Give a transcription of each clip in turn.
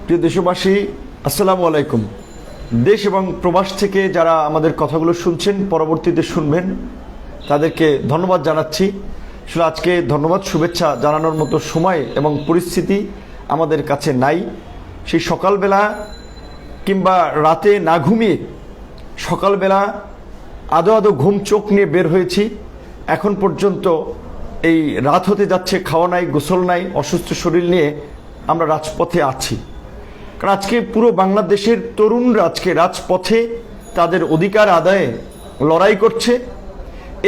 প্রিয় দেশবাসী, আসসালামু আলাইকুম। দেশ এবং প্রবাস থেকে যারা আমাদের কথাগুলো শুনছেন, পরবর্তীতে শুনবেন, তাদেরকে ধন্যবাদ জানাচ্ছি। আসলে আজকে ধন্যবাদ শুভেচ্ছা জানানোর মতো সময় এবং পরিস্থিতি আমাদের কাছে নাই। সেই সকালবেলা কিংবা রাতে না ঘুমিয়ে সকালবেলা আদো আদো ঘুম চোখ নিয়ে বের হয়েছি। এখন পর্যন্ত এই রাত হতে যাচ্ছে, খাওয়া নাই, গোসল নাই, অসুস্থ শরীর নিয়ে আমরা রাজপথে আছি। কারণ আজকে পুরো বাংলাদেশের তরুণরা আজকে রাজপথে তাদের অধিকার আদায়ে লড়াই করছে।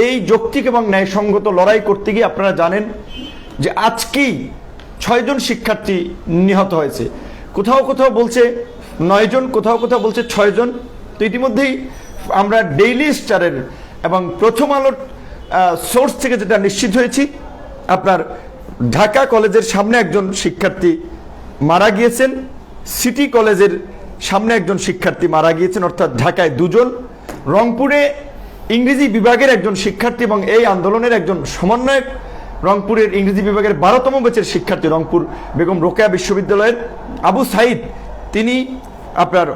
এই যৌক্তিক এবং ন্যায়সঙ্গত লড়াই করতে গিয়ে আপনারা জানেন যে আজকেই 6 জন শিক্ষার্থী নিহত হয়েছে। কোথাও কোথাও বলছে 9 জন, কোথাও কোথাও বলছে 6 জন। তো ইতিমধ্যেই আমরা ডেইলি স্টারের এবং প্রথম আলোর সোর্স থেকে যেটা নিশ্চিত হয়েছি, আপনার ঢাকা কলেজের সামনে একজন শিক্ষার্থী মারা গিয়েছেন, সিটি কলেজের সামনে একজন শিক্ষার্থী মারা গিয়েছেন, অর্থাৎ ঢাকায় 2 জন, রংপুরে ইংরেজি বিভাগের একজন শিক্ষার্থী এবং এই আন্দোলনের একজন সমন্বয়ক, রংপুরের ইংরেজি বিভাগের 12তম ব্যাচের শিক্ষার্থী, রংপুর বেগম রোকেয়া বিশ্ববিদ্যালয়ের আবু সাইদ, তিনি আপনার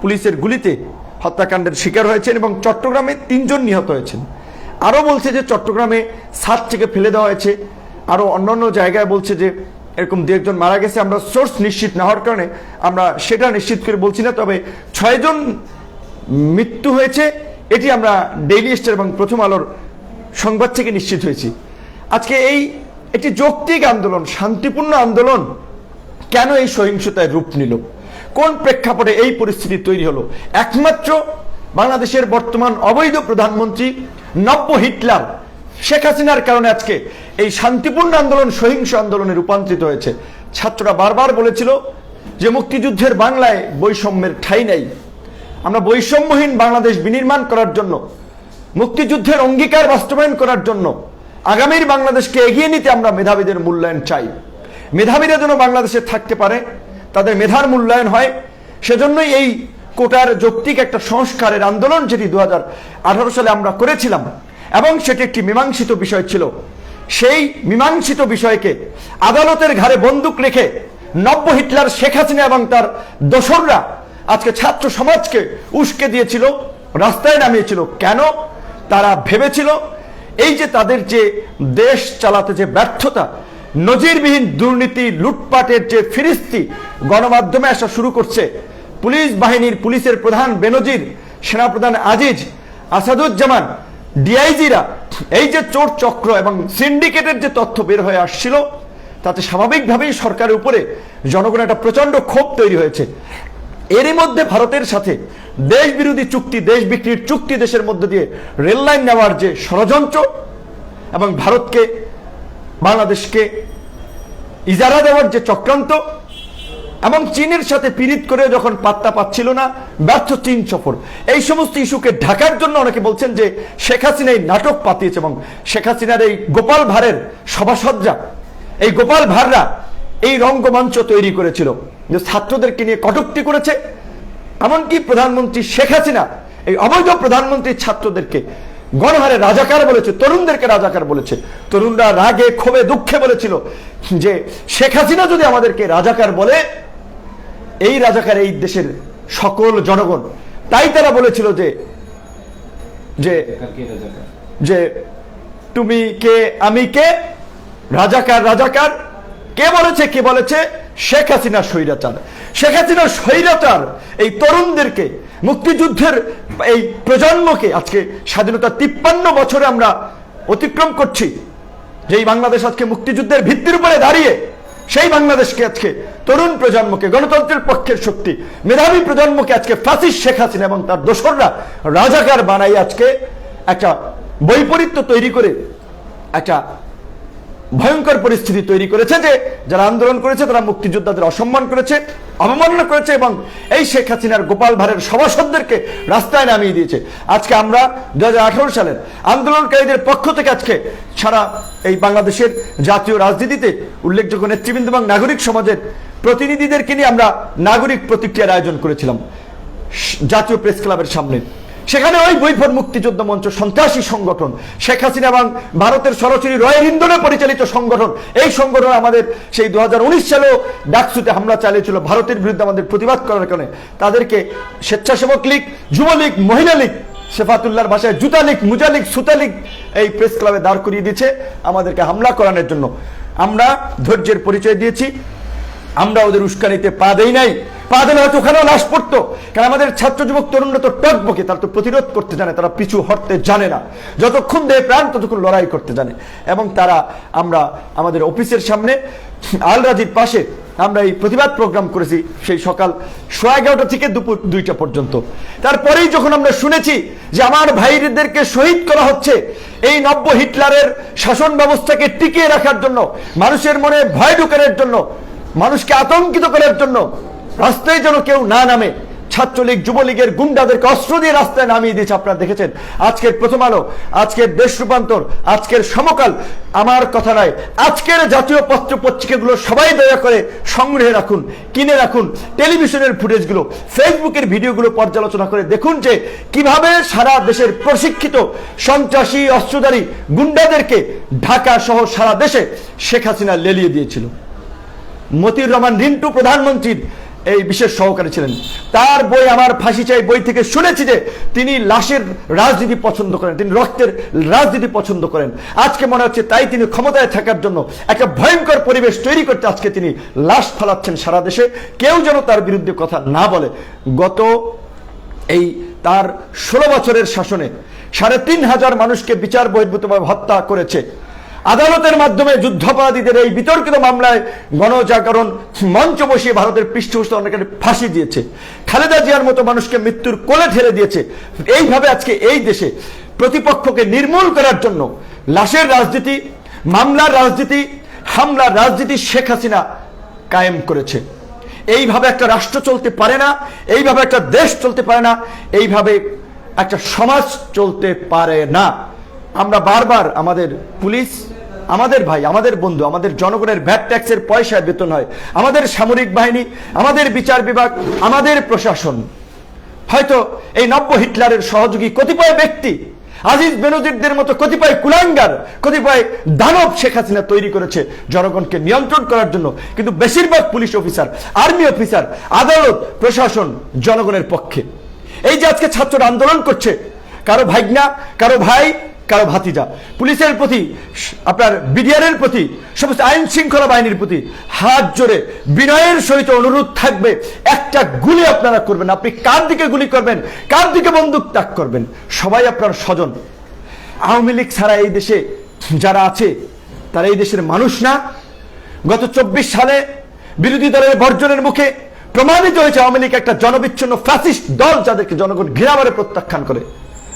পুলিশের গুলিতে হত্যাকাণ্ডের শিকার হয়েছেন এবং চট্টগ্রামে 3 জন নিহত হয়েছেন। আরও বলছে যে চট্টগ্রামে ছাদ থেকে ফেলে দেওয়া হয়েছে, আরও অন্যান্য জায়গায় বলছে যে এরকম 2 একজন মারা গেছে। আমরা সোর্স নিশ্চিত না হওয়ার কারণে আমরা সেটা নিশ্চিত করে বলছি না, তবে 6 জন মৃত্যু হয়েছে এটি আমরা ডেইলি স্টার এবং প্রথম আলোর সংবাদ থেকে নিশ্চিত হয়েছি। আজকে এই একটি যৌক্তিক আন্দোলন, শান্তিপূর্ণ আন্দোলন কেন এই সহিংসতায় রূপ নিল, কোন প্রেক্ষাপটে এই পরিস্থিতি তৈরি হলো? একমাত্র বাংলাদেশের বর্তমান অবৈধ প্রধানমন্ত্রী নব্য হিটলার শেখ হাসিনার কারণে আজকে এই শান্তিপূর্ণ আন্দোলন সহিংস আন্দোলনে রূপান্তরিত হয়েছে। ছাত্ররা বারবার বলেছিল যে মুক্তিযুদ্ধের বাংলায় বৈষম্যের ঠাঁই নাই। আমরা বৈষম্যহীন বাংলাদেশ বিনির্মাণ করার জন্য, মুক্তিযুদ্ধের অঙ্গীকার বাস্তবায়ন করার জন্য, আগামীর বাংলাদেশকে এগিয়ে নিতে আমরা মেধাবীদের মূল্যায়ন চাই। মেধাবীরা যেন বাংলাদেশে থাকতে পারে, তাদের মেধার মূল্যায়ন হয়, সেজন্যই এই কোটার যৌক্তিক একটা সংস্কারের আন্দোলন যেটি 2018 সালে আমরা করেছিলাম এবং সেটি একটি মীমাংসিত বিষয় ছিল। সেই মীমাংসিত বিষয়কে আদালতের ঘাড়ে বন্দুক রেখে নব্য হিটলার শেখ হাসিনা এবং তার দোসররা আজকে ছাত্র সমাজকে উস্কে দিয়েছিল, রাস্তায় নামিয়েছিল। কেন? তারা ভেবেছিল এই যে তাদের যে দেশ চালাতে যে ব্যর্থতা, নজিরবিহীন দুর্নীতি, লুটপাটের যে ফিরিস্তি গণমাধ্যমে আসা শুরু করছে, পুলিশ বাহিনীর পুলিশের প্রধান বেনজির, সেনাপ্রধান আজিজ, আসাদুজ্জামান, ডিআইজিরা, এই যে চোর চক্র এবং সিন্ডিকেটের যে তথ্য বের হয়ে আসছিল, তাতে স্বাভাবিকভাবেই সরকারের উপরে জনগণের একটা প্রচন্ড ক্ষোভ তৈরি হয়েছে। এরই মধ্যে ভারতের সাথে দেশ বিরোধী চুক্তি, দেশ বিক্রির চুক্তি, দেশের মধ্যে দিয়ে রেল লাইন নেওয়ার যে ষড়যন্ত্র এবং ভারতকে বাংলাদেশকে ইজারা দেওয়ার যে চক্রান্ত এবং চীনের সাথে পীড়িত করে যখন পাত্তা পাচ্ছিল না, ব্যর্থ চীন সফর, এই সমস্ত ইস্যুকে ঢাকার জন্য অনেকে বলছেন যে শেখ হাসিনা এই নাটক পাতিয়েছে এবং শেখ হাসিনার এই গোপাল ভাঁড়ের সভাসজ্জা, এই গোপাল ভাঁড়রা এই রঙ্গমঞ্চ তৈরি করেছিল যে ছাত্রদেরকে নিয়ে কটূক্তি করেছে। এমনকি প্রধানমন্ত্রী শেখ হাসিনা এই অবৈধ প্রধানমন্ত্রী ছাত্রদেরকে গণহারে রাজাকার বলেছে, তরুণদেরকে রাজাকার বলেছে। তরুণরা রাগে ক্ষোভে দুঃখে বলেছিল যে শেখ হাসিনা যদি আমাদেরকে রাজাকার বলে, এই রাজাকার এই দেশের সকল জনগণ। তাই তারা বলেছিল যে যে যে তুমি কে আমি কে, রাজাকার রাজাকার। কে বলেছে? কে বলেছে? শেখ হাসিনা স্বৈরাচার। শেখ হাসিনা স্বৈরাচার এই তরুণদেরকে, মুক্তিযুদ্ধের এই প্রজন্মকে, আজকে স্বাধীনতা 53 বছরে আমরা অতিক্রম করছি, যেই বাংলাদেশ আজকে মুক্তিযুদ্ধের ভিত্তির উপরে দাঁড়িয়ে, সেই বাংলাদেশকে আজকে তরুণ প্রজন্মকে, গণতন্ত্রের পক্ষের শক্তি, মেধাবী প্রজন্মকে আজকে ফ্যাসিস্ট শেখ হাসিনা এবং তার দোসররা রাজাকার বানাই আজকে একটা বৈপরীত্য তৈরি করে একটা ভয়ঙ্কর পরিস্থিতি তৈরি করেছে যে যারা আন্দোলন করেছে তারা মুক্তিযোদ্ধাদের অসম্মান করেছে, অবমাননা করেছে এবং এই শেখ হাসিনার গোপাল ভাঁড়ের সভাসদদেরকে রাস্তায় নামিয়ে দিয়েছে। আজকে আমরা 2018 সালের আন্দোলনকারীদের পক্ষ থেকে আজকে সারা এই বাংলাদেশের জাতীয় রাজনীতিতে উল্লেখযোগ্য নেতৃবৃন্দ এবং নাগরিক সমাজের প্রতিনিধিদেরকে নিয়ে আমরা নাগরিক প্রতিক্রিয়ার আয়োজন করেছিলাম জাতীয় প্রেস ক্লাবের সামনে। সেখানে ওই বৈফর মুক্তিযোদ্ধা মঞ্চ সন্ত্রাসী সংগঠন, শেখ হাসিনা এবং ভারতের সরাসরি রয়ের ইন্ধনে পরিচালিত সংগঠন, এই সংগঠন আমাদের সেই 2019 সালেও ডাকসুতে হামলা চালিয়েছিল ভারতের বিরুদ্ধে আমাদের প্রতিবাদ করার কারণে। তাদেরকে স্বেচ্ছাসেবক লীগ, যুবলীগ, মহিলা লীগ, শেফাতুল্লাহর ভাষায় জুতা লীগ, মুজা লীগ, সুতা লীগ এই প্রেস ক্লাবে দাঁড় করিয়ে দিয়েছে আমাদেরকে হামলা করানোর জন্য। আমরা ধৈর্যের পরিচয় দিয়েছি, আমরা ওদের উস্কানিতে পা দেই নাই। পা দিলে হয়তো ওখানেও লাশ পড়তো, কারণ আমাদের ছাত্র যুবক তরুণরা তো টকবকে, তারা তো প্রতিরোধ করতে জানে, তারা পিছু হটতে জানে না। যতক্ষণ দেহে প্রাণ ততক্ষণ লড়াই করতে জানে। এবং তারা, আমরা আমাদের অফিসের সামনে আল রাজির পাশে আমরা এই প্রতিবাদ প্রোগ্রাম করেছি সেই সকাল 11:30 থেকে দুপুর 2টা পর্যন্ত। তারপরেই যখন আমরা শুনেছি যে আমার ভাইদেরকে শহীদ করা হচ্ছে, এই নব্য হিটলারের শাসন ব্যবস্থাকে টিকিয়ে রাখার জন্য, মানুষের মনে ভয় ঢুকানোর জন্য, মানুষকে আতঙ্কিত করার জন্য, রাস্তায় যেন কেউ না নামে, ছাত্রলীগ, যুবলীগের গুন্ডাদেরকে অস্ত্র দিয়ে রাস্তায় নামিয়ে দিয়েছে। আপনারা দেখেছেন আজকের প্রথম আলো, আজকের দেশ রূপান্তর, আজকের সমকাল, আমার কথা নয়, আজকের জাতীয় পত্র পত্রিকাগুলো সবাই দয়া করে সংগ্রহে রাখুন, কিনে রাখুন। টেলিভিশনের ফুটেজগুলো, ফেসবুকের ভিডিওগুলো পর্যালোচনা করে দেখুন যে কিভাবে সারা দেশের প্রশিক্ষিত সন্ত্রাসী অস্ত্রধারী গুন্ডাদেরকে ঢাকা সহ সারা দেশে শেখ হাসিনা লেলিয়ে দিয়েছিল। মতিউর রহমান রিন্টু প্রধানমন্ত্রীর এই বিশেষ সহকারী ছিলেন। তার বই আমার ফাঁসি চাই বই থেকে শুনেছি যে তিনি লাশের রাজনীতি পছন্দ করেন, তিনি রক্তের রাজনীতি পছন্দ করেন। আজকে মনে হচ্ছে তাই তিনি ক্ষমতায় থাকার জন্য একটা ভয়ঙ্কর পরিবেশ তৈরি করতে আজকে তিনি লাশ ফালাচ্ছেন সারা দেশে, কেউ যেন তার বিরুদ্ধে কথা না বলে। গত এই তার 16 বছরের শাসনে 3,500 মানুষকে বিচার বহির্ভূতভাবে হত্যা করেছে। আদালতের মাধ্যমে যুদ্ধাপরাধীদের এই বিতর্কিত মামলায় গণজাগরণ মঞ্চ বসিয়ে ভারতের পৃষ্ঠপোষকতা অনেকের ফাঁসি দিয়েছে। খালেদা জিয়ার মতো মানুষকে মৃত্যুর কোলে ঠেলে দিয়েছে। এইভাবে আজকে এই দেশে প্রতিপক্ষকে নির্মূল করার জন্য লাশের রাজনীতি, মামলার রাজনীতি, হামলার রাজনীতি শেখ হাসিনা কায়েম করেছে। এইভাবে একটা রাষ্ট্র চলতে পারে না, এইভাবে একটা দেশ চলতে পারে না, এইভাবে একটা সমাজ চলতে পারে না। আমরা বারবার আমাদের পুলিশ, আমাদের ভাই, আমাদের বন্ধু, আমাদের জনগণের ভ্যাট ট্যাক্সের পয়সায় বেতন হয়, আমাদের সামরিক বাহিনী, আমাদের বিচার বিভাগ, আমাদের প্রশাসন হয়তো এই নব্য হিটলারের সহযোগী কতিপয় ব্যক্তি, আজিজ বেনজিরদের মতো কতিপয় কুলাঙ্গার, কতিপয় দানব শেখ হাসিনা তৈরি করেছে জনগণকে নিয়ন্ত্রণ করার জন্য। কিন্তু বেশিরভাগ পুলিশ অফিসার, আর্মি অফিসার, আদালত, প্রশাসন জনগণের পক্ষে। এই যে আজকে ছাত্ররা আন্দোলন করছে, কারো ভাইগনা, কারো ভাই, কারো ভাতিজা, পুলিশের প্রতি, আপনার বিডিআরের প্রতি, সমস্ত আইন শৃঙ্খলা বাহিনীর প্রতি হাত জোরে বিনয়ের সহিত অনুরোধ থাকবে, একটা গুলি আপনারা করবেন। আপনি কার দিকে গুলি করবেন, কার দিকে বন্দুক তাক করবেন, সবাই আপনার স্বজন। আওয়ামী লীগ ছাড়া এই দেশে যারা আছে তারা এই দেশের মানুষ না। গত 24 সালে বিরোধী দলের বর্জনের মুখে প্রমাণিত হয়েছে আওয়ামী লীগ একটা জনবিচ্ছিন্ন ফ্যাসিস্ট দল, যাদেরকে জনগণ ঘৃণাভরে প্রত্যাখ্যান করে।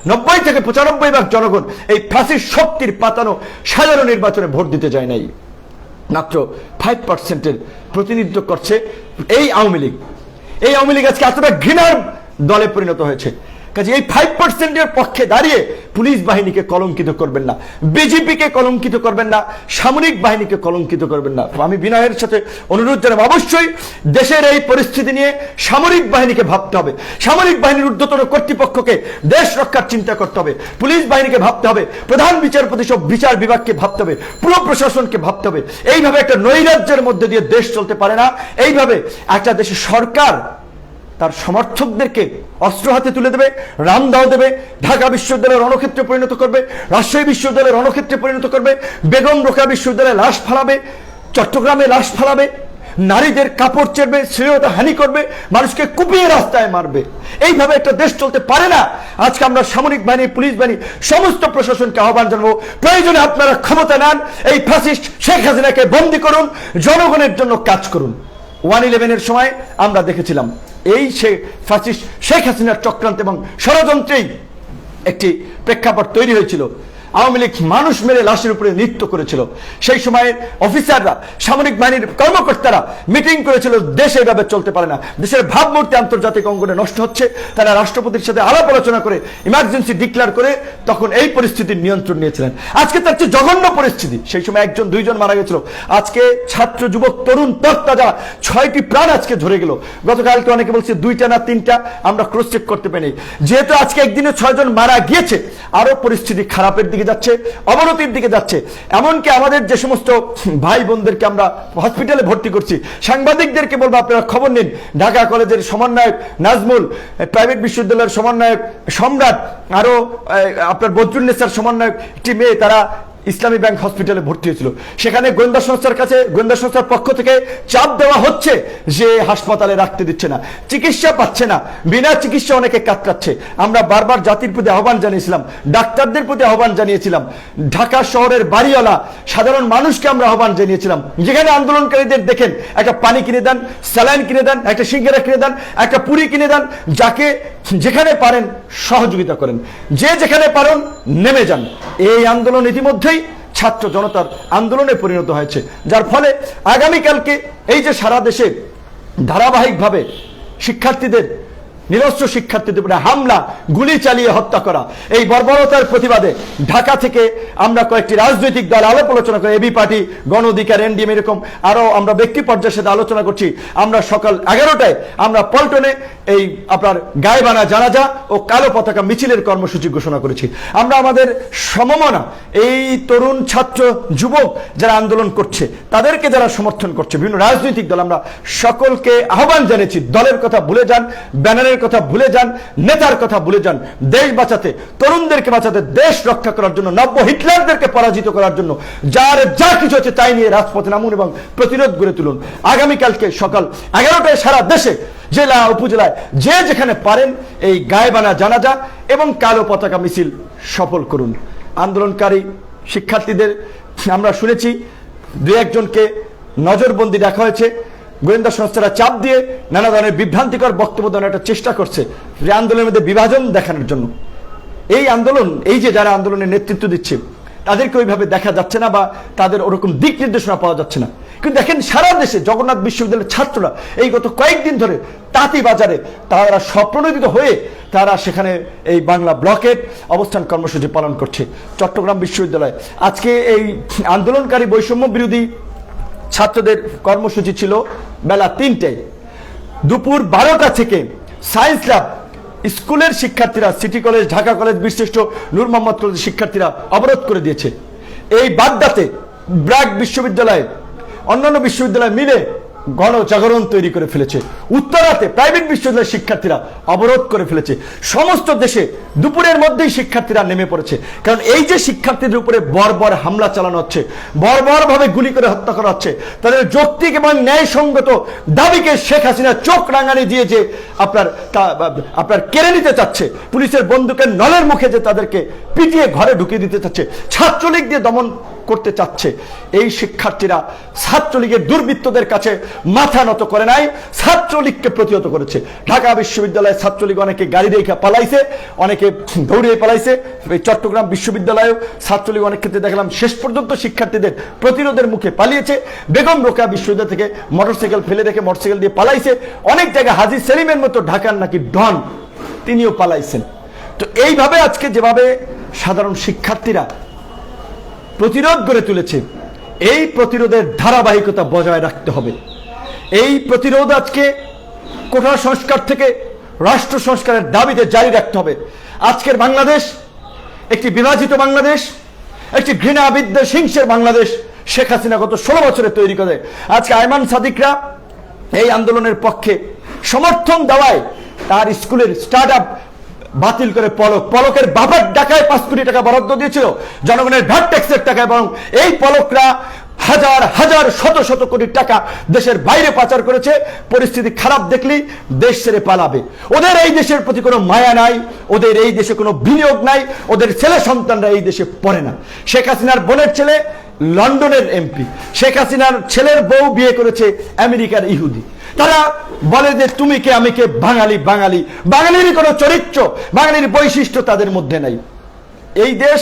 90 থেকে 95% জনগণ এই ফ্যাসিস্ট শক্তির পাতানো সাধারণ নির্বাচনে ভোট দিতে যায় নাই। মাত্র 5% প্রতিনিধিত্ব করছে এই আওয়ামী লীগ। এই আওয়ামী লীগ আজকে এতটা ঘৃণার দলে পরিণত হয়েছে। কাজে এই 5%-এর পক্ষে দাঁড়িয়ে পুলিশ বাহিনীকে কলঙ্কিত করবেন না, বিজেপিকে কলঙ্কিত করবেন না, সামরিক বাহিনীকে কলঙ্কিত করবেন না। আমি বিনয়ের সাথে অনুরোধ জানাবো, অবশ্যই দেশের এই পরিস্থিতি নিয়ে সামরিক বাহিনীকে ভাবতে হবে, সামরিক বাহিনীর ঊর্ধ্বতন কর্তৃপক্ষকে দেশ রক্ষার চিন্তা করতে হবে, পুলিশ বাহিনীকে ভাবতে হবে, প্রধান বিচারপতি সব বিচার বিভাগকে ভাবতে হবে, পুরো প্রশাসনকে ভাবতে হবে। এইভাবে একটা নৈরাজ্যের মধ্যে দিয়ে দেশ চলতে পারে না। এইভাবে একটা দেশের সরকার তার সমর্থকদেরকে অস্ত্র হাতে তুলে দেবে, রামদাও দেবে, ঢাকা বিশ্ববিদ্যালয়ের রণক্ষেত্রে পরিণত করবে, রাজশাহী বিশ্ববিদ্যালয়ের রণক্ষেত্রে পরিণত করবে, বেগম রোকেয়া বিশ্ববিদ্যালয়ে লাশ ফালাবে, চট্টগ্রামে লাশ ফালাবে, নারীদের কাপড় চেরবে, শ্লীলতা হানি করবে, মানুষকে কুপিয়ে রাস্তায় মারবে। এইভাবে একটা দেশ চলতে পারে না। আজকে আমরা সামরিক বাহিনী, পুলিশ বাহিনী, সমস্ত প্রশাসনকে আহ্বান জানাবো, প্রয়োজনে আপনারা ক্ষমতা নেন, এই ফ্যাসিস্ট শেখ হাসিনাকে বন্দী করুন, জনগণের জন্য কাজ করুন। 1/11-এর সময় আমরা দেখেছিলাম এই ফ্যাসিস্ট শেখ হাসিনার চক্রান্ত এবং ষড়যন্ত্রেই একটি প্রেক্ষাপট তৈরি হয়েছিল। আওয়ামী লীগ মানুষ মেরে লাশের উপরে নৃত্য করেছিল। সেই সময় অফিসাররা, সামরিক বাহিনীর কর্মকর্তারা মিটিং করেছিল, দেশ এইভাবে চলতে পারে না, দেশের ভাবমূর্তি আন্তর্জাতিক অঙ্গনে নষ্ট হচ্ছে। তারা রাষ্ট্রপতির সাথে আলাপ আলোচনা করে ইমার্জেন্সি ডিক্লেয়ার করে তখন এই পরিস্থিতির নিয়ন্ত্রণ নিয়েছিলেন। আজকে তার চেয়ে জঘন্য পরিস্থিতি, সেই সময় একজন দুইজন মারা গেছিল, আজকে ছাত্র যুবক তরুণ তরতাজা 6টি প্রাণ আজকে ঝরে গেল। গতকালকে অনেকে বলছে 2টা না 3টা, আমরা ক্রস চেক করতে পারি। যেহেতু আজকে একদিনে 6 জন মারা গিয়েছে, আরো পরিস্থিতি খারাপের দিকে যাচ্ছে, অবনতির দিকে যাচ্ছে। এমনকি আমাদের যে সমস্ত ভাই বোনদেরকে আমরা হসপিটালে ভর্তি করছি, সাংবাদিকদেরকে বলবো আপনারা খবর নিন। ঢাকা কলেজের সমন্বয়ক নাজমুল, প্রাইভেট বিশ্ববিদ্যালয়ের সমন্বয়ক সম্রাট, আরো আপনার বদরুন্নেসার সমন্বয়ক একটি মেয়ে, তারা ইসলামী ব্যাংক হসপিটালে ভর্তি হয়েছিল। সেখানে গোয়েন্দা সংস্থার পক্ষ থেকে চাপ দেওয়া হচ্ছে যে হাসপাতালে রাখতে দিচ্ছে না, চিকিৎসা পাচ্ছে না, বিনা চিকিৎসা অনেকে কাতরাচ্ছে। আমরা বারবার জাতির প্রতি আহ্বান জানিয়েছিলাম, ডাক্তারদের প্রতি আহ্বান জানিয়েছিলাম, ঢাকা শহরের বাড়িওয়ালা সাধারণ মানুষকে আমরা আহ্বান জানিয়েছিলাম, যেখানে আন্দোলনকারীদের দেখেন একটা পানি কিনে দেন, স্যালাইন কিনে দেন, একটা সিঙ্গারা কিনে দেন, একটা পুরি কিনে দেন, যাকে যেখানে পারেন সহযোগিতা করেন, যে যেখানে পারেন নেমে যান। এই আন্দোলন ইতিমধ্যেই ছাত্র জনতার আন্দোলনে পরিণত হয়েছে, যার ফলে আগামীকালকে এই যে সারা দেশে ধারাবাহিকভাবে শিক্ষার্থীদের, নিরস্ত্র শিক্ষার্থীদের উপরে হামলা, গুলি চালিয়ে হত্যা করা, এই বর্বরতার প্রতিবাদে ঢাকা থেকে আমরা কয়েকটি রাজনৈতিক দল আলাপ আলোচনা করে, এবি পার্টি, গণ অধিকার, এনডিএম, এরকম আরো আমরা ব্যক্তি পর্যায়ের সাথে আলোচনা করছি। আমরা সকাল 11টায় আমরা পল্টনে এই আপনার গায়েবানা জানাজা ও কালো পতাকা মিছিলের কর্মসূচি ঘোষণা করেছি। আমরা আমাদের সমমনা এই তরুণ ছাত্র যুবক যারা আন্দোলন করছে, তাদেরকে যারা সমর্থন করছে, বিভিন্ন রাজনৈতিক দল, আমরা সকলকে আহ্বান জানিয়েছি, দলের কথা ভুলে যান, ব্যানারের কথা ভুলে যান, নেতার কথা ভুলে যান। দেশ বাঁচাতে, তরুণদেরকে বাঁচাতে, দেশ রক্ষা করার জন্য, নব্য হিটলারদেরকে পরাজিত করার জন্য যার যা কিছু হচ্ছে তাই নিয়ে রাজপথে নামুন এবং প্রতিরোধ গড়ে তুলুন। আগামীকালকে সকাল 11টায় সারা দেশে, জেলা উপজেলায় যে যেখানে পারেন এই গায়েবানা জানাজা এবং কালো পতাকা মিছিল সফল করুন। আন্দোলনকারী শিক্ষার্থীদের আমরা শুনেছি 2-1 জনকে নজরবন্দি রাখা হয়েছে। গোয়েন্দা সংস্থারা চাপ দিয়ে নানা ধরনের বিভ্রান্তিকর বক্তব্য দেওয়ার একটা চেষ্টা করছে, যে আন্দোলনের মধ্যে বিভাজন দেখানোর জন্য। এই আন্দোলন, এই যে যারা আন্দোলনের নেতৃত্ব দিচ্ছে, তাদেরকে ওইভাবে দেখা যাচ্ছে না বা তাদের ওরকম দিক নির্দেশনা পাওয়া যাচ্ছে না। কিন্তু দেখেন সারা দেশে জগন্নাথ বিশ্ববিদ্যালয়ের ছাত্ররা এই গত কয়েকদিন ধরে তাঁতি বাজারে তারা স্বপ্রণোদিত হয়ে তারা সেখানে এই বাংলা ব্লকের অবস্থান কর্মসূচি পালন করছে। চট্টগ্রাম বিশ্ববিদ্যালয় আজকে এই আন্দোলনকারী বৈষম্য বিরোধী ছাত্রদের কর্মসূচি ছিল বেলা 3টায়। দুপুর 12টা থেকে সায়েন্স ল্যাব স্কুলের শিক্ষার্থীরা, সিটি কলেজ, ঢাকা কলেজ, বীরশ্রেষ্ঠ নূর মোহাম্মদ কলেজের শিক্ষার্থীরা অবরোধ করে দিয়েছে। এই বাড্ডাতে ব্র্যাক বিশ্ববিদ্যালয়, অন্যান্য বিশ্ববিদ্যালয় মিলে গণজাগরণ তৈরি করে ফেলেছে। উত্তরাতে প্রাইভেট বিশ্ববিদ্যালয়ের শিক্ষার্থীরা অবরোধ করে ফেলেছে। সমস্ত দেশে দুপুরের মধ্যেই শিক্ষার্থীরা নেমে পড়েছে, কারণ এই যে শিক্ষার্থীদের উপরে বর্বর হামলা চালানো হচ্ছে, বর্বরভাবে গুলি করে হত্যা করা হচ্ছে, তাদের যৌক্তিক এবং ন্যায়সঙ্গত দাবিকে শেখ হাসিনা চোখ রাঙানি দিয়ে যে আপনার কেড়ে নিতে চাচ্ছে, পুলিশের বন্দুকের নলের মুখে যে তাদেরকে পিটিয়ে ঘরে ঢুকিয়ে দিতে চাচ্ছে, ছাত্রলীগ দিয়ে দমন করতে চাচ্ছে, এই শিক্ষার্থীরা ছাত্রলীগের দুর্বৃত্তদের কাছে মাথা নত করে নাই, ছাত্রলীগকে প্রতিহত করেছে। ঢাকা বিশ্ববিদ্যালয়ে ছাত্রলীগ অনেকে গাড়ি রেখে পালাইছে, অনেকে দৌড়িয়ে পালাইছে। এই চট্টগ্রাম বিশ্ববিদ্যালয়েও ছাত্রলীগ অনেক ক্ষেত্রে দেখলাম শেষ পর্যন্ত শিক্ষার্থীদের প্রতিরোধের মুখে পালিয়েছে। বেগম রোকেয়া বিশ্ববিদ্যালয় থেকে মোটরসাইকেল ফেলে রেখে মোটরসাইকেল দিয়ে পালাইছে। অনেক জায়গায় হাজী সেলিমের মতো ঢাকার নাকি ডন, তিনিও পালাইছেন। তো এইভাবে আজকে যেভাবে সাধারণ শিক্ষার্থীরা প্রতিরোধ গড়ে তুলেছে, এই প্রতিরোধের ধারাবাহিকতা বজায় রাখতে হবে। এই প্রতিরোধ আজকে কোটা সংস্কার থেকে রাষ্ট্র সংস্কারের দাবিতে জারি রাখতে হবে। আজকের বাংলাদেশ একটি বিভাজিত বাংলাদেশ, একটি ঘৃণা বিদ্বেষ হিংসের বাংলাদেশ শেখ হাসিনা গত 16 বছরে তৈরি করে। আজকে আয়মান সাদিকরা এই আন্দোলনের পক্ষে সমর্থন দেওয়ায় তার স্কুলের স্টার্ট আপ বাতিল করে পলকের বাবার টাকায় 5 কোটি টাকা বরাদ্দ দিয়েছিল, জনগণের ভ্যাট ট্যাক্সের টাকায়। বরং এই পলকরা হাজার হাজার শত শত কোটি টাকা দেশের বাইরে পাচার করেছে। পরিস্থিতি খারাপ দেখলেই দেশ ছেড়ে পালাবে। ওদের এই দেশের প্রতি কোনো মায়া নাই, ওদের এই দেশে কোনো বিনিয়োগ নাই, ওদের ছেলে সন্তানরা এই দেশে পড়ে না। শেখ হাসিনার বোনের ছেলে লন্ডনের এমপি, শেখ হাসিনার ছেলের বউ বিয়ে করেছে আমেরিকার ইহুদি। তারা বলে যে তুমি কে আমি কে, বাঙালি বাঙালি, বাঙালির কোনো চরিত্র, বাঙালির বৈশিষ্ট্য তাদের মধ্যে নাই। এই দেশ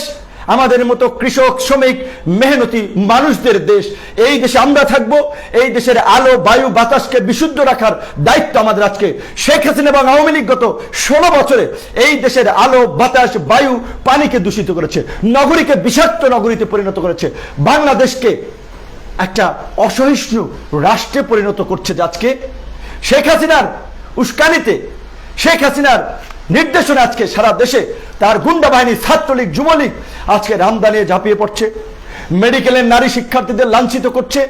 আমাদের মতো কৃষক, শ্রমিক, মেহনতি মানুষদের দেশ। এই দেশে আমরা থাকবো। এই দেশের আলো, বায়ু, বাতাসকে বিশুদ্ধ রাখার দায়িত্ব আমাদের। আজকে শেখ হাসিনা এবং আওয়ামী লীগ গত 16 বছরে এই দেশের আলো, বাতাস, বায়ু, পানিকে দূষিত করেছে, নগরীকে বিষাক্ত নগরীতে পরিণত করেছে, বাংলাদেশকে একটা অসহিষ্ণু রাষ্ট্রে পরিণত করছে। আজকে শেখ হাসিনার উস্কানিতে, শেখ হাসিনার নির্দেশনা আজকে সারা দেশে তার গুন্ডা বাহিনী, ছাত্রলীগ, যুবলীগ আজকে রামদানে ঝাঁপিয়ে পড়ছে। মেডিকেলের নারী শিক্ষার্থীদের লাঞ্ছিত করছে।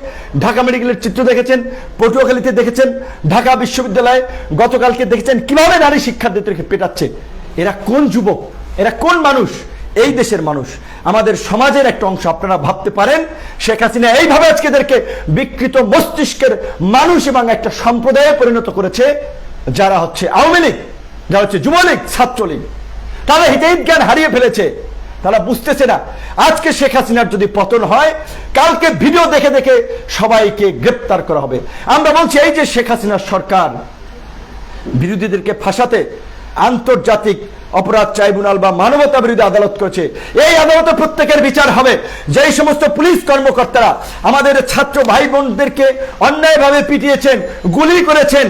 ঢাকা মেডিকেলের চিত্র দেখেছেন, পটুয়াখালীতে দেখেছেন, ঢাকা বিশ্ববিদ্যালয়ে গতকালকে দেখেছেন কিভাবে নারী শিক্ষার্থীদেরকে পেটাচ্ছে। এরা কোন যুবক, এরা কোন মানুষ? এই দেশের মানুষ, আমাদের সমাজের একটা অংশ। আপনারা ভাবতে পারেন শেখ হাসিনা এইভাবে আজকে এদেরকে বিকৃত মস্তিষ্কের মানুষ এবং একটা সম্প্রদায়ে পরিণত করেছে, যারা হচ্ছে আওয়ামী লীগ, যারা হচ্ছে যুবলীগ, ছাত্রলীগ। তারা হিতাহিত জ্ঞান হারিয়ে ফেলেছে। তারা বুঝতেছে না আজকে শেখ হাসিনার যদি পতন হয়, কালকে ভিডিও দেখে দেখে সবাইকে গ্রেপ্তার করা হবে। আমরা বলছি এই যে শেখ হাসিনার সরকার বিরোধীদেরকে ফাঁসাতে আন্তর্জাতিক অপরাধ ট্রাইব্যুনাল বা মানবতা বিরোধী আদালত করেছে। এই আদালতে প্রত্যেকের বিচার হবে। যেই সমস্ত পুলিশ কর্মকর্তারা আমাদের ছাত্র ভাই বোনদেরকে অন্যায়ভাবে পিটিয়েছেন, গুলি করেছেন,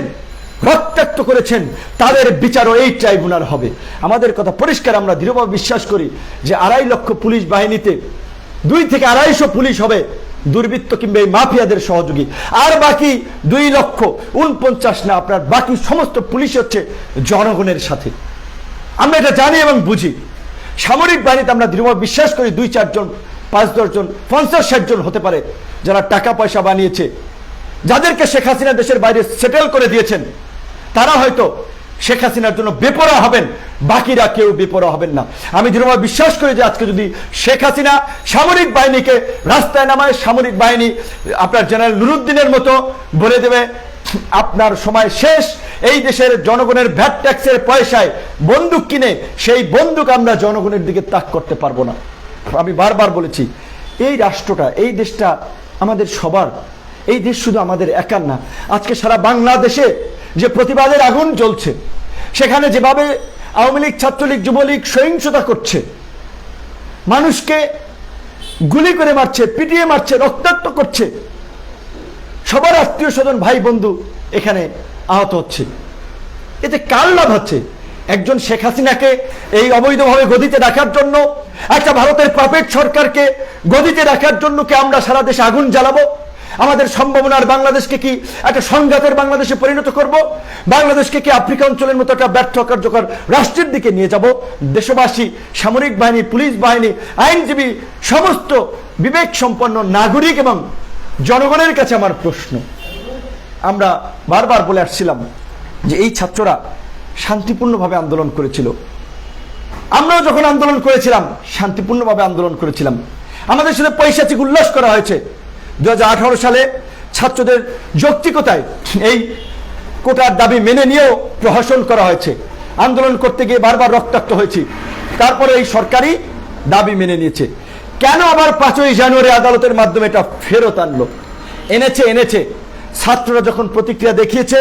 রক্তাক্ত করেছেন, তাদের বিচারও এই ট্রাইব্যুনাল হবে। আমাদের কথা পরিষ্কার, আমরা দৃঢ়ভাবে বিশ্বাস করি যে 2.5 লক্ষ পুলিশ বাহিনীতে 2 থেকে 250 পুলিশ হবে দুর্বৃত্ত কিংবা এই মাফিয়াদের সহযোগী, আর বাকি 2,49,000 না, আপনার বাকি সমস্ত পুলিশ হচ্ছে জনগণের সাথে। আমরা এটা জানি এবং বুঝি। সামরিক বাহিনীতে আমরা দৃঢ়ভাবে বিশ্বাস করি 2-4 জন, 5-10 জন, 50-60 জন হতে পারে যারা টাকা পয়সা বানিয়েছে, যাদেরকে শেখ হাসিনা দেশের বাইরে সেটেল করে দিয়েছেন, তারা হয়তো শেখ হাসিনার জন্য বেপরোয়া হবেন, বাকিরা কেউ বেপরোয়া হবেন না। আমি দৃঢ়ভাবে বিশ্বাস করি যে আজকে যদি শেখ হাসিনা সামরিক বাহিনীকে রাস্তায় নামায়, সামরিক বাহিনী আপনার জেনারেল নুরুদ্দিনের মতো বলে দেবে আপনার সময় শেষ, এই দেশের জনগণের ভ্যাট ট্যাক্সের পয়সায় বন্দুক কিনে সেই বন্দুক আমরা জনগণের দিকে তাক করতে পারবো না। আমি বারবার বলেছি এই রাষ্ট্রটা, এই দেশটা আমাদের সবার। এই দেশ শুধু আমাদের একার না। আজকে সারা বাংলাদেশে যে প্রতিবাদের আগুন জ্বলছে, সেখানে যেভাবে আওয়ামী লীগ, ছাত্রলীগ, যুবলীগ সহিংসতা করছে, মানুষকে গুলি করে মারছে, পিটিয়ে মারছে, রক্তাক্ত করছে, সবার আত্মীয় স্বজন, ভাই বন্ধু এখানে আহত হচ্ছে, এতে কার লাভ হচ্ছে? একজন শেখ হাসিনাকে এই অবৈধভাবে গদিতে রাখার জন্য, একটা ভারতের পাপেট সরকারকে গদিতে রাখার জন্য কি আমরা সারা দেশে আগুন জ্বালাবো? আমাদের সম্ভাবনার বাংলাদেশকে কি একটা সংঘাতের বাংলাদেশে পরিণত করব? বাংলাদেশকে কি আফ্রিকা অঞ্চলের মতো একটা ব্যর্থ কার্যকর রাষ্ট্রের দিকে নিয়ে যাব? দেশবাসী, সামরিক বাহিনী, পুলিশ বাহিনী, আইনজীবী, সমস্ত বিবেক সম্পন্ন নাগরিক এবং জনগণের কাছে আমার প্রশ্ন, আমরা বারবার বলে আসছিলাম যে এই ছাত্ররা শান্তিপূর্ণভাবে আন্দোলন করেছিল। আমরাও যখন আন্দোলন করেছিলাম শান্তিপূর্ণভাবে আন্দোলন করেছিলাম। আমাদের সাথে পৈশাচিক উল্লাস করা হয়েছে। 2018 সালে ছাত্রদের যৌক্তিকতায় এই কোটার দাবি মেনে নিয়েও প্রহসন করা হয়েছে। আন্দোলন করতে গিয়ে বারবার রক্তাক্ত হয়েছি, তারপরে এই সরকারি দাবি মেনে নিয়েছে। কেন আবার 5ই জানুয়ারি আদালতের মাধ্যমে এটা ফেরত আনলো? এনেছে ছাত্ররা যখন প্রতিক্রিয়া দেখিয়েছে।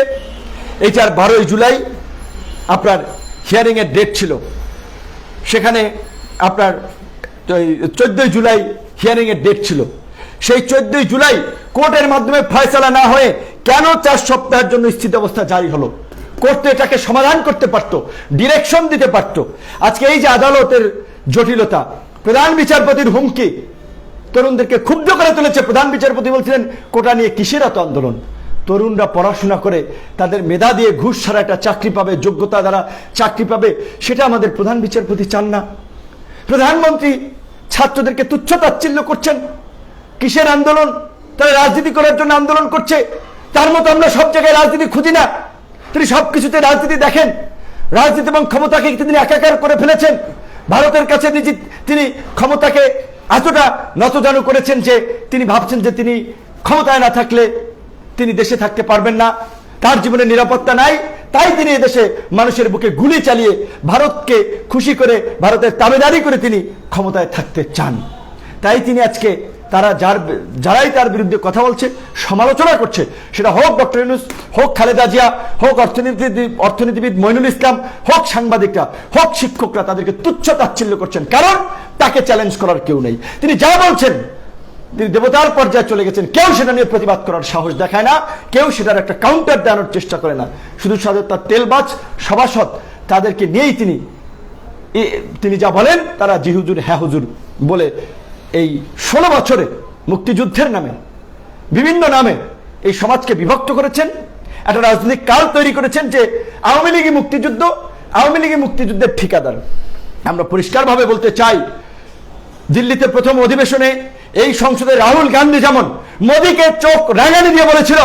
এইটার 12ই জুলাই আপনার হিয়ারিং এর ডেট ছিল, সেখানে আপনার 14ই জুলাই হিয়ারিং এর ডেট ছিল। সেই 14ই জুলাই কোর্টের মাধ্যমে ফয়সালা না হয়ে কেন 4 সপ্তাহের জন্য স্থিতাবস্থা জারি হলো? কোর্ট এটাকে সমাধান করতে পারত, ডিরেকশন দিতে পারত। আজকে এই যে আদালতের জটিলতা, প্রধান বিচারপতির হুমকি তরুণদেরকে ক্ষুব্ধ করে তুলেছে। প্রধান বিচারপতি বলছিলেন কোটা নিয়ে কিসের এত আন্দোলন? তরুণরা পড়াশোনা করে তাদের মেধা দিয়ে ঘুষ ছাড়া একটা চাকরি পাবে, যোগ্যতা দ্বারা চাকরি পাবে, সেটা আমাদের প্রধান বিচারপতি চান না। প্রধানমন্ত্রী ছাত্রদেরকে তুচ্ছ তাচ্ছিল্য করছেন। কিসের আন্দোলন? তারা রাজনীতি করার জন্য আন্দোলন করছে। তার মতো আমরা সব জায়গায় রাজনীতি খুঁজি না। তিনি সবকিছুতে রাজনীতি দেখেন। রাজনীতি এবং ক্ষমতাকে তিনি একাকার করে ফেলেছেন। ভারতের কাছে তিনি ক্ষমতাকে এতটা নতজানু করেছেন যে তিনি ভাবছেন যে তিনি ক্ষমতায় না থাকলে তিনি দেশে থাকতে পারবেন না, তার জীবনে নিরাপত্তা নাই। তাই তিনি এদেশে মানুষের বুকে গুলি চালিয়ে ভারতকে খুশি করে, ভারতের তাবেদারি করে তিনি ক্ষমতায় থাকতে চান। তাই তিনি আজকে যারাই তার বিরুদ্ধে কথা বলছে, সমালোচনা করছে, সেটা হোক ডক্টর ইউনূস, হোক খালেদা জিয়া, হোক অর্থনীতিবিদ মইনুল ইসলাম, হোক সাংবাদিকরা, হোক শিক্ষকরা, তাদেরকে তুচ্ছ তাচ্ছিল্য করছেন, কারণ তাকে চ্যালেঞ্জ করার কেউ নেই। তিনি যা বলছেন তিনি দেবতার পর্যায়ে চলে গেছেন, কেউ সেটা নিয়ে প্রতিবাদ করার সাহস দেখায় না, কেউ সেটার একটা কাউন্টার দেওয়ানোর চেষ্টা করে না। শুধু তার তেলবাজ সভাসদ তাদেরকে নিয়েই তিনি যা বলেন তারা জি হুজুর হ্যাঁ হুজুর বলে এই 16 বছরে মুক্তিযুদ্ধের নামে, বিভিন্ন নামে এই সমাজকে বিভক্ত করেছেন, একটা রাজনৈতিক কাল তৈরি করেছেন যে আওয়ামী লীগই মুক্তিযুদ্ধ, আওয়ামী লীগই মুক্তিযুদ্ধের ঠিকাদার। আমরা পরিষ্কারভাবে বলতে চাই, দিল্লিতে প্রথম অধিবেশনে এই সংসদে রাহুল গান্ধী যেমন মোদীকে চোখ রাঙানি দিয়ে বলেছিল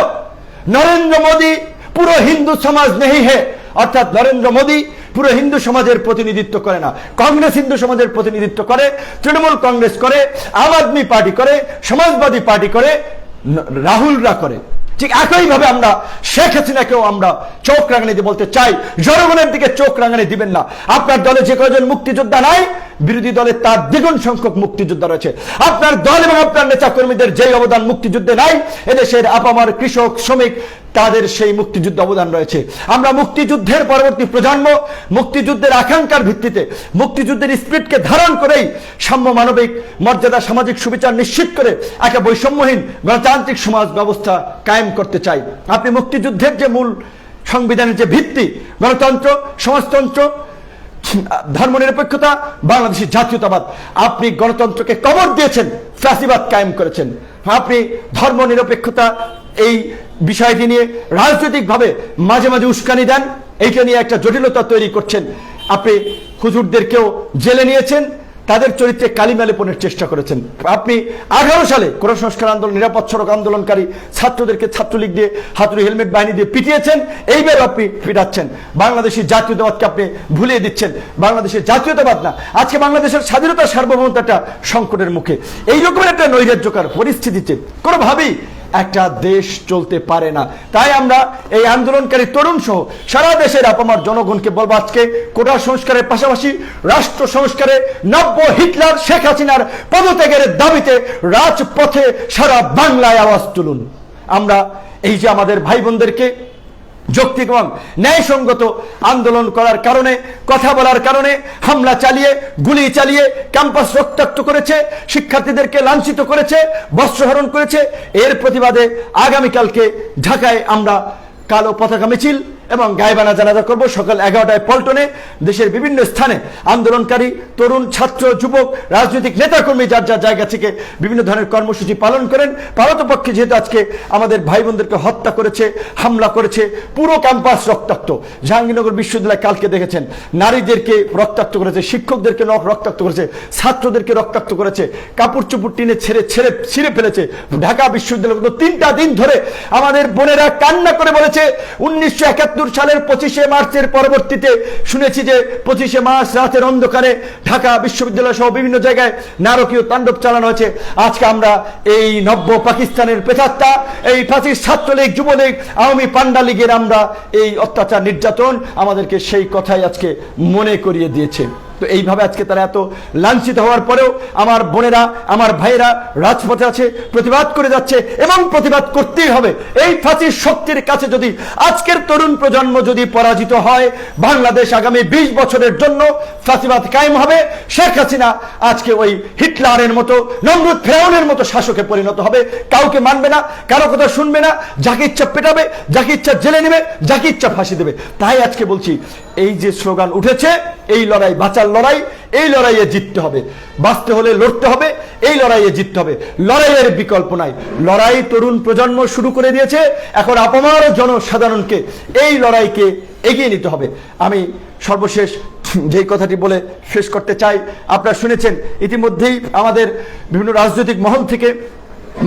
নরেন্দ্র মোদী পুরো হিন্দু সমাজ নেই হে, অর্থাৎ নরেন্দ্র মোদী পুরো হিন্দু সমাজের প্রতিনিধিত্ব করে না, কংগ্রেস হিন্দু সমাজের প্রতিনিধিত্ব করে, তৃণমূল কংগ্রেস করে, আম আদমি পার্টি করে, সমাজবাদী পার্টি করে, রাহুলরা করে। ঠিক একইভাবে আমরা শেখ হাসিনাকেও আমরা চোখ রাঙানি দিয়ে বলতে চাই, জনগণের দিকে চোখ রাঙানি দিবেন না। আপনার দলে যে কয়জন মুক্তিযোদ্ধা নাই, বিরোধী দলে তার দ্বিগুণ সংখ্যক মুক্তিযোদ্ধা রয়েছে। আপনার দল এবং আপনার নেতা কর্মীদের যেই অবদান মুক্তিযুদ্ধে নাই, এদেশের আপামার কৃষক শ্রমিক তাদের সেই মুক্তিযুদ্ধ অবদান রয়েছে। আমরা মুক্তিযুদ্ধের পরবর্তী প্রজন্ম মুক্তিযুদ্ধের আকাঙ্ক্ষার ভিত্তিতে, মুক্তিযুদ্ধের স্পিরিটকে ধারণ করেই সাম্য, মানবিক মর্যাদা, সামাজিক সুবিচার নিশ্চিত করে একটা বৈষম্যহীন গণতান্ত্রিক সমাজ ব্যবস্থা কায়েম করতে চাই। আপনি মুক্তিযুদ্ধের যে মূল সংবিধানের যে ভিত্তি, গণতন্ত্র, সমাজতন্ত্র, ধর্মনিরপেক্ষতা, বাংলাদেশের জাতীয়তাবাদ, আপনি গণতন্ত্রকে কবর দিয়েছেন, ফ্যাসিবাদ কায়েম করেছেন। আপনি ধর্মনিরপেক্ষতা এই বিষয়টি নিয়ে রাজনৈতিকভাবে মাঝে মাঝে উস্কানি দেন, এইটা নিয়ে একটা জটিলতা তৈরি করছেন। আপনি হুজুরদেরকেও জেলে নিয়েছেন, তাদের চরিত্রে কালিমা লেপনের চেষ্টা করেছেন। আপনি 18 সালে কোটা সংস্কার আন্দোলন, নিরাপদ সড়ক আন্দোলনকারী ছাত্রদেরকে ছাত্রলীগ দিয়ে, হাতুড়ি হেলমেট বাহিনী দিয়ে পিটিয়েছেন, এইবার আপনি পিটাচ্ছেন। বাংলাদেশের জাতীয়তাবাদকে আপনি ভুলিয়ে দিচ্ছেন। বাংলাদেশের জাতীয়তাবাদ না, আজকে বাংলাদেশের স্বাধীনতা সার্বভৌমত্বটা সংকটের মুখে। এইরকম একটা নৈরাজ্যকর পরিস্থিতিতে কোনোভাবেই একটা দেশ চলতে পারে না। তাই আমরা এই আন্দোলনকারী তরুণ সহ সারা দেশের আপামার জনগণকে বলবো, আজকে কোটা সংস্কারের পাশাপাশি রাষ্ট্র সংস্কারে নব্য হিটলার শেখ হাসিনার পদত্যাগের দাবিতে রাজপথে সারা বাংলায় আওয়াজ তুলুন। আমরা এই যে আমাদের ভাই বোনদেরকে যৌক্তিক এবং ন্যায়সঙ্গত আন্দোলন করার কারণে, কথা বলার কারণে হামলা চালিয়ে, গুলি চালিয়ে ক্যাম্পাস রক্তাক্ত করেছে, শিক্ষার্থীদেরকে লাঞ্ছিত করেছে, বস্ত্রহরণ করেছে, এর প্রতিবাদে আগামীকালকে ঢাকায় আমরা কালো পতাকা মিছিল এবং গায়েবানা জানাজা করব সকাল 11টায় পল্টনে। দেশের বিভিন্ন স্থানে আন্দোলনকারী তরুণ, ছাত্র, যুবক, রাজনৈতিক নেতাকর্মী যার যার জায়গা থেকে বিভিন্ন ধরনের কর্মসূচি পালন করেন। পারতপক্ষে যেহেতু আজকে আমাদের ভাই বোনদেরকে হত্যা করেছে, হামলা করেছে, পুরো ক্যাম্পাস রক্তাক্ত। জাহাঙ্গীরনগর বিশ্ববিদ্যালয় কালকে দেখেছেন, নারীদেরকে রক্তাক্ত করেছে, শিক্ষকদেরকে রক্তাক্ত করেছে, ছাত্রদেরকে রক্তাক্ত করেছে, কাপড় চুপড় টিনে ছিঁড়ে ফেলেছে। ঢাকা বিশ্ববিদ্যালয় 3টা দিন ধরে আমাদের বোনেরা কান্না করে বলেছে 1971 সালের 25শে মার্চের পরবর্তীতে শুনেছি যে 25শে মার্চ রাতের অন্ধকারে ঢাকা বিশ্ববিদ্যালয় সহ বিভিন্ন জায়গায় নারকীয় তাণ্ডব চালানো হয়েছে। আজকে আমরা এই নব্য পাকিস্তানের প্রেতাত্মা, এই ফাঁসির ছাত্রলীগ, যুবলীগ, আওয়ামী পান্ডা লীগের আমরা এই অত্যাচার, নির্যাতন আমাদেরকে সেই কথাই আজকে মনে করিয়ে দিয়েছে। তো এইভাবে আজকে তারা এত লাঞ্ছিত হওয়ার পরেও আমার বোনেরা, আমার ভাইয়েরা রাজপথে আছে, প্রতিবাদ করে যাচ্ছে এবং প্রতিবাদ করতেই হবে। এই ফাঁসির শক্তির কাছে যদি আজকের তরুণ প্রজন্ম যদি পরাজিত হয়, বাংলাদেশ আগামী 20 বছরের জন্য ফাঁসিবাদ কায়েম হবে। শেখ হাসিনা আজকে ওই হিটলারের মতো, নমরুদ ফেরাউনের মতো শাসকে পরিণত হবে। কাউকে মানবে না, কারো কথা শুনবে না, যাকে ইচ্ছা পেটাবে, যাকে ইচ্ছা জেলে নেবে, যাকে ইচ্ছা ফাঁসি দেবে। তাই আজকে বলছি, এই যে স্লোগান উঠেছে, এই লড়াই বাঁচার লড়াই, এই লড়াইয়ে জিততে হবে। বাঁচতে হলে লড়তে হবে, এই লড়াইয়ে জিততে হবে। লড়াইয়ের বিকল্প নাই। লড়াই তরুণ প্রজন্ম শুরু করে দিয়েছে, এখন আপামর জনসাধারণকে এই লড়াইকে এগিয়ে নিতে হবে। আমি সর্বশেষ যেই কথাটি বলে শেষ করতে চাই, আপনারা শুনেছেন ইতিমধ্যেই আমাদের বিভিন্ন রাজনৈতিক মহল থেকে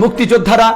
মুক্তিযোদ্ধারা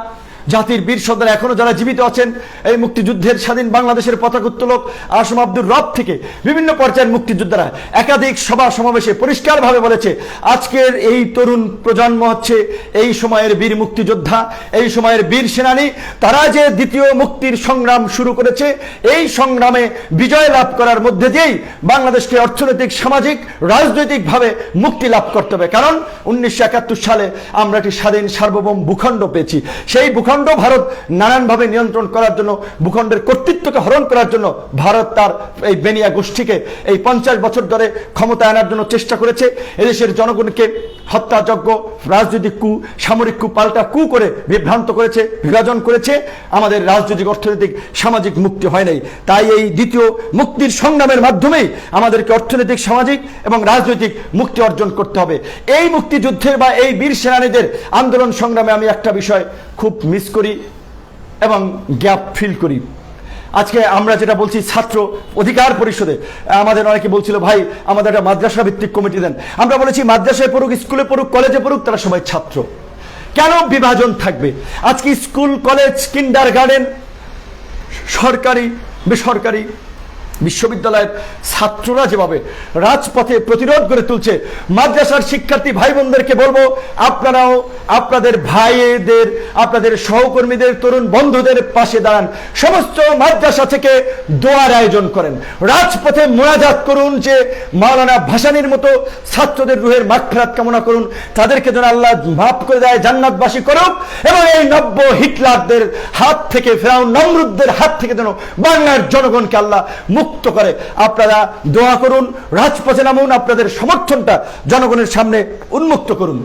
জাতির বীর সন্তান এখনো যারা জীবিত আছেন, এই মুক্তিযুদ্ধের স্বাধীন বাংলাদেশের পতাকা উত্তোলক আসম আব্দুর রব থেকে বিভিন্ন পর্যায়ের মুক্তিযোদ্ধারা একাধিক সভা সমাবেশে পরিষ্কারভাবে বলেছে, আজকের এই তরুণ প্রজন্ম হচ্ছে এই সময়ের বীর মুক্তিযোদ্ধা, এই সময়ের বীর সেনানী। তারা যে দ্বিতীয় মুক্তির সংগ্রাম শুরু করেছে, এই সংগ্রামে বিজয় লাভ করার মধ্যে দিয়েই বাংলাদেশকে অর্থনৈতিক, সামাজিক, রাজনৈতিকভাবে মুক্তি লাভ করতে হবে। কারণ 1971 সালে আমরা একটি স্বাধীন সার্বভৌম ভূখণ্ড পেয়েছি। সেই ভূখণ্ড ভারত নানানভাবে নিয়ন্ত্রণ করার জন্য, ভূখণ্ডের কর্তৃত্বকে হরণ করার জন্য ভারত তার এই বেনিয়া গোষ্ঠীকে এই 50 বছর ধরে ক্ষমতা আনার জন্য চেষ্টা করেছে। এদেশের জনগণকে হত্যাযজ্ঞ, রাজনৈতিক কু, সামরিক কু, পাল্টা কু করে বিভ্রান্ত করেছে, বিভাজন করেছে। আমাদের রাজনৈতিক, অর্থনৈতিক, সামাজিক মুক্তি হয় নাই। তাই এই দ্বিতীয় মুক্তির সংগ্রামের মাধ্যমেই আমাদেরকে অর্থনৈতিক, সামাজিক এবং রাজনৈতিক মুক্তি অর্জন করতে হবে। এই মুক্তিযুদ্ধের বা এই বীর সেনানীদের আন্দোলন সংগ্রামে আমি একটা বিষয় খুব মিস করি এবং গ্যাপ ফিল করি। আজকে আমরা যেটা বলছি ছাত্র অধিকার পরিষদে, আমাদের অনেকে বলছিল ভাই আমাদের একটা মাদ্রাসা ভিত্তিক কমিটি দেন। আমরা বলেছি মাদ্রাসায় পড়ুক, স্কুলে পড়ুক, কলেজে পড়ুক, তারা সবাই ছাত্র। কেন বিভাজন থাকবে? আজকে স্কুল, কলেজ, কিন্ডার গার্ডেন, সরকারি, বেসরকারি, বিশ্ববিদ্যালয়ের ছাত্ররা যেভাবে রাজপথে প্রতিরোধ গড়ে তুলছে, মাদ্রাসার শিক্ষার্থী ভাই বোনদেরকে বলবো, আপনারাও আপনাদের ভাইদের, আপনাদের সহকর্মীদের, তরুণ বন্ধুদের পাশে দাঁড়ান। সমস্ত মাদ্রাসা থেকে দোয়ার আয়োজন করেন, রাজপথে মোনাজাত করুন যে মাওলানা ভাসানীর মতো ছাত্রদের রুহের মাগফিরাত কামনা করুন, তাদেরকে যেন আল্লাহ মাফ করে দেয়, জান্নাতবাসী করুক, এবং এই নব্য হিটলারদের হাত থেকে, ফেরাউন নমরুদদের হাত থেকে যেন বাংলার জনগণকে আল্লাহ মুক্ত করে। আপনারা দোয়া করুন, রাজপথে নামুন, আপনাদের সমর্থনটা জনগণের সামনে উন্মুক্ত করুন।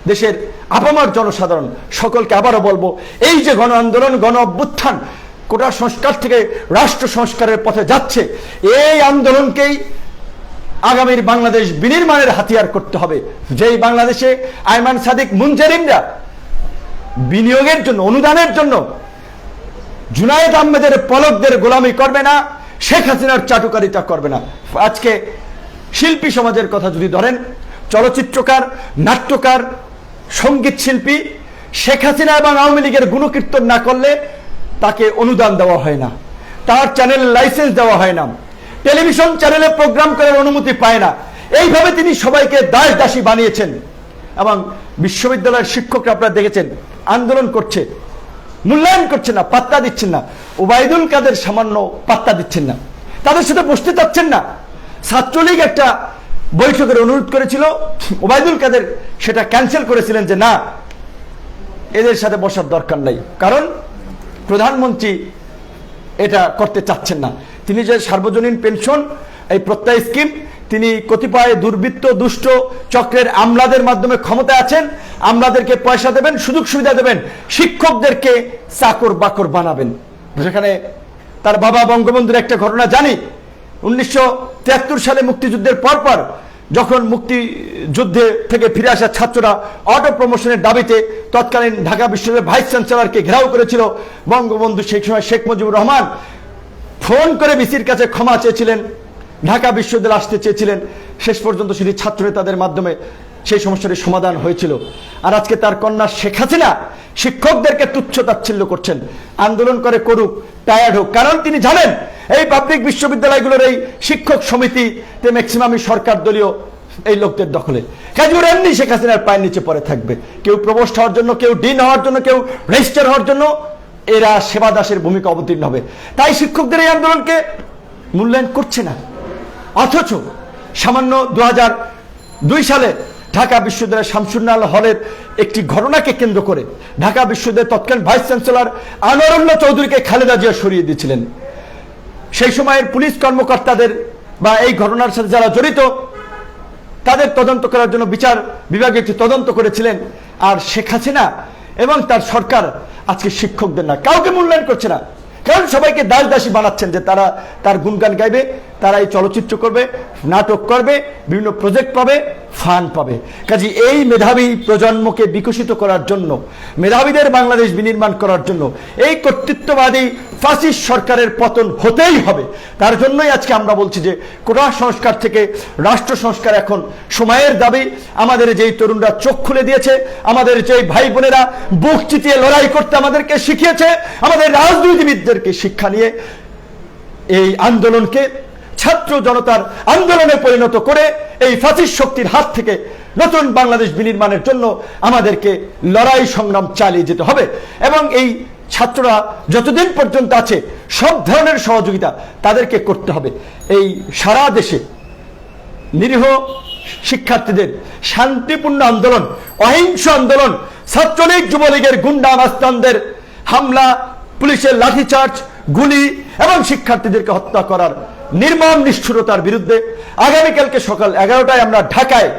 দেশের আপামর জনসাধারণ সকলকে আবারও বলবো, এই যে গণ আন্দোলন, গণ অভ্যুত্থান কোটা সংস্কার থেকে রাষ্ট্র সংস্কারের পথে যাচ্ছে, এই আন্দোলনকেই আগামীর বাংলাদেশ বিনির্মাণের হাতিয়ার করতে হবে। যেই বাংলাদেশে আইমান সাদিক, মুনজারিমরা বিনিয়োগের জন্য, অনুদানের জন্য জুনায়েদ আহমেদের পলকদের গোলামি করবে না, শেখ হাসিনার চাটুকারিতা করবে না। আজকে শিল্পী সমাজের কথা যদি ধরেন, চলচ্চিত্রকার, নাট্যকার, সঙ্গীত শিল্পী শেখ হাসিনা এবং আওয়ামী লীগের গুণকীর্তন না করলে তাকে অনুদান দেওয়া হয় না, তার চ্যানেল লাইসেন্স দেওয়া হয় না, টেলিভিশন চ্যানেলে প্রোগ্রাম করার অনুমতি পায় না। এইভাবে তিনি সবাইকে দাস দাসী বানিয়েছেন। এবং বিশ্ববিদ্যালয়ের শিক্ষকরা আপনারা দেখেছেন আন্দোলন করছে, মূল্যায়ন করছেন না, পাত্তা দিচ্ছেন না। ওবায়দুল কাদের সামান্য পাত্তা দিচ্ছেন না, তাদের সাথে বসতে চাচ্ছেন না। ছাত্রলীগ একটা বৈঠকের অনুরোধ করেছিল, ওবায়দুল কাদের সেটা ক্যান্সেল করেছিলেন যে না, এদের সাথে বসার দরকার নাই, কারণ প্রধানমন্ত্রী এটা করতে চাচ্ছেন না। তিনি যে সার্বজনীন পেনশন, এই প্রত্যয় স্কিম, তিনি কতিপয় দুর্বৃত্ত, দুষ্ট চক্রের আমলাদের মাধ্যমে ক্ষমতায় আছেন, আমলাদেরকে পয়সা দেবেন, সুযোগ সুবিধা দেবেন, শিক্ষকদেরকে চাকর বাকর বানাবেন। সেখানে তার বাবা বঙ্গবন্ধুর একটা ঘটনা জানি, 1973 সালে মুক্তিযুদ্ধের পরপর যখন মুক্তিযুদ্ধে থেকে ফিরে আসা ছাত্ররা অটো প্রমোশনের দাবিতে তৎকালীন ঢাকা বিশ্ববিদ্যালয়ের ভাইস চ্যান্সেলরকে ঘেরাও করেছিল, বঙ্গবন্ধু সেই সময় শেখ মুজিবুর রহমান ফোন করে বিসির কাছে ক্ষমা চেয়েছিলেন, ঢাকা বিশ্ববিদ্যালয়ে আসতে চেয়েছিলেন। শেষ পর্যন্ত সেটি ছাত্র নেতাদের মাধ্যমে সেই সমস্যাটি সমাধান হয়েছিল। আর আজকে তার কন্যা শেখ হাসিনা শিক্ষকদেরকে তুচ্ছ তাচ্ছিল্য করছেন। আন্দোলন করে করুক, টায়ার্ড হোক, কারণ তিনি জানেন এই পাবলিক বিশ্ববিদ্যালয়গুলোর এই শিক্ষক সমিতিতে ম্যাক্সিমামই সরকার দলীয় এই লোকদের দখলে। কাজে ওরা এমনি শেখ হাসিনার পায়ের নিচে পড়ে থাকবে, কেউ প্রভোস্ট হওয়ার জন্য, কেউ ডিন হওয়ার জন্য, কেউ রেজিস্ট্রার হওয়ার জন্য। এরা সেবা দাসের ভূমিকা অবতীর্ণ হবে। তাই শিক্ষকদের এই আন্দোলনকে মূল্যায়ন করছে না। অথচ সামান্য 2002 সালে ঢাকা বিশ্ববিদ্যালয়ের শামসুন্নাহার হলের একটি ঘটনাকে কেন্দ্র করে ঢাকা বিশ্ববিদ্যালয়ের তৎকালীন ভাইস চ্যান্সেলর আনোয়ারুল্লাহ চৌধুরীকে খালেদা জিয়া সরিয়ে দিয়েছিলেন। সেই সময়ের পুলিশ কর্মকর্তাদের বা এই ঘটনার সাথে যারা জড়িত তাদের তদন্ত করার জন্য বিচার বিভাগে একটি তদন্ত করেছিলেন। আর শেখ হাসিনা এবং তার সরকার আজকে শিক্ষকদের না, কাউকে মূল্যায়ন করছে না, কারণ সবাইকে দাস দাসী বানাচ্ছেন যে তারা তার গুণগান গাইবে, তারা এই চলচ্চিত্র করবে, নাটক করবে, বিভিন্ন প্রজেক্ট পাবে, ফান্ড পাবে। কাজে এই মেধাবী প্রজন্মকে বিকশিত করার জন্য, মেধাবীদের বাংলাদেশ বিনির্মাণ করার জন্য এই কর্তৃত্ববাদী ফাসিস্ট সরকারের পতন হতেই হবে। তার জন্যই আজকে আমরা বলছি যে কোটা সংস্কার থেকে রাষ্ট্র সংস্কার এখন সময়ের দাবি। আমাদের যেই তরুণরা চোখ খুলে দিয়েছে, আমাদের যেই ভাই বোনেরা বুক চিতিয়ে লড়াই করতে আমাদেরকে শিখিয়েছে, আমাদের রাজনীতিবিদদেরকে শিক্ষা নিয়ে এই আন্দোলনকে ছাত্র জনতার আন্দোলনে পরিণত করে এই ফাসিস্ট শক্তির হাত থেকে নতুন বাংলাদেশ বিনির্মাণের জন্য আমাদেরকে লড়াই সংগ্রাম চালিয়ে যেতে হবে। এবং এই ছাত্ররা যতদিন পর্যন্ত আছে সব ধরনের সহযোগিতা তাদেরকে করতে হবে। এই সারা দেশে নিরীহ শিক্ষার্থীদের শান্তিপূর্ণ আন্দোলন, অহিংস আন্দোলন, ছাত্রলীগ যুবলীগের গুন্ডা মাস্তানদের হামলা, পুলিশের লাঠিচার্জ, গুলি এবং শিক্ষার্থীদেরকে হত্যা করার নির্মম নিষ্ঠুরতার বিরুদ্ধে আগামীকালকে সকাল 11টায় আমরা ঢাকায়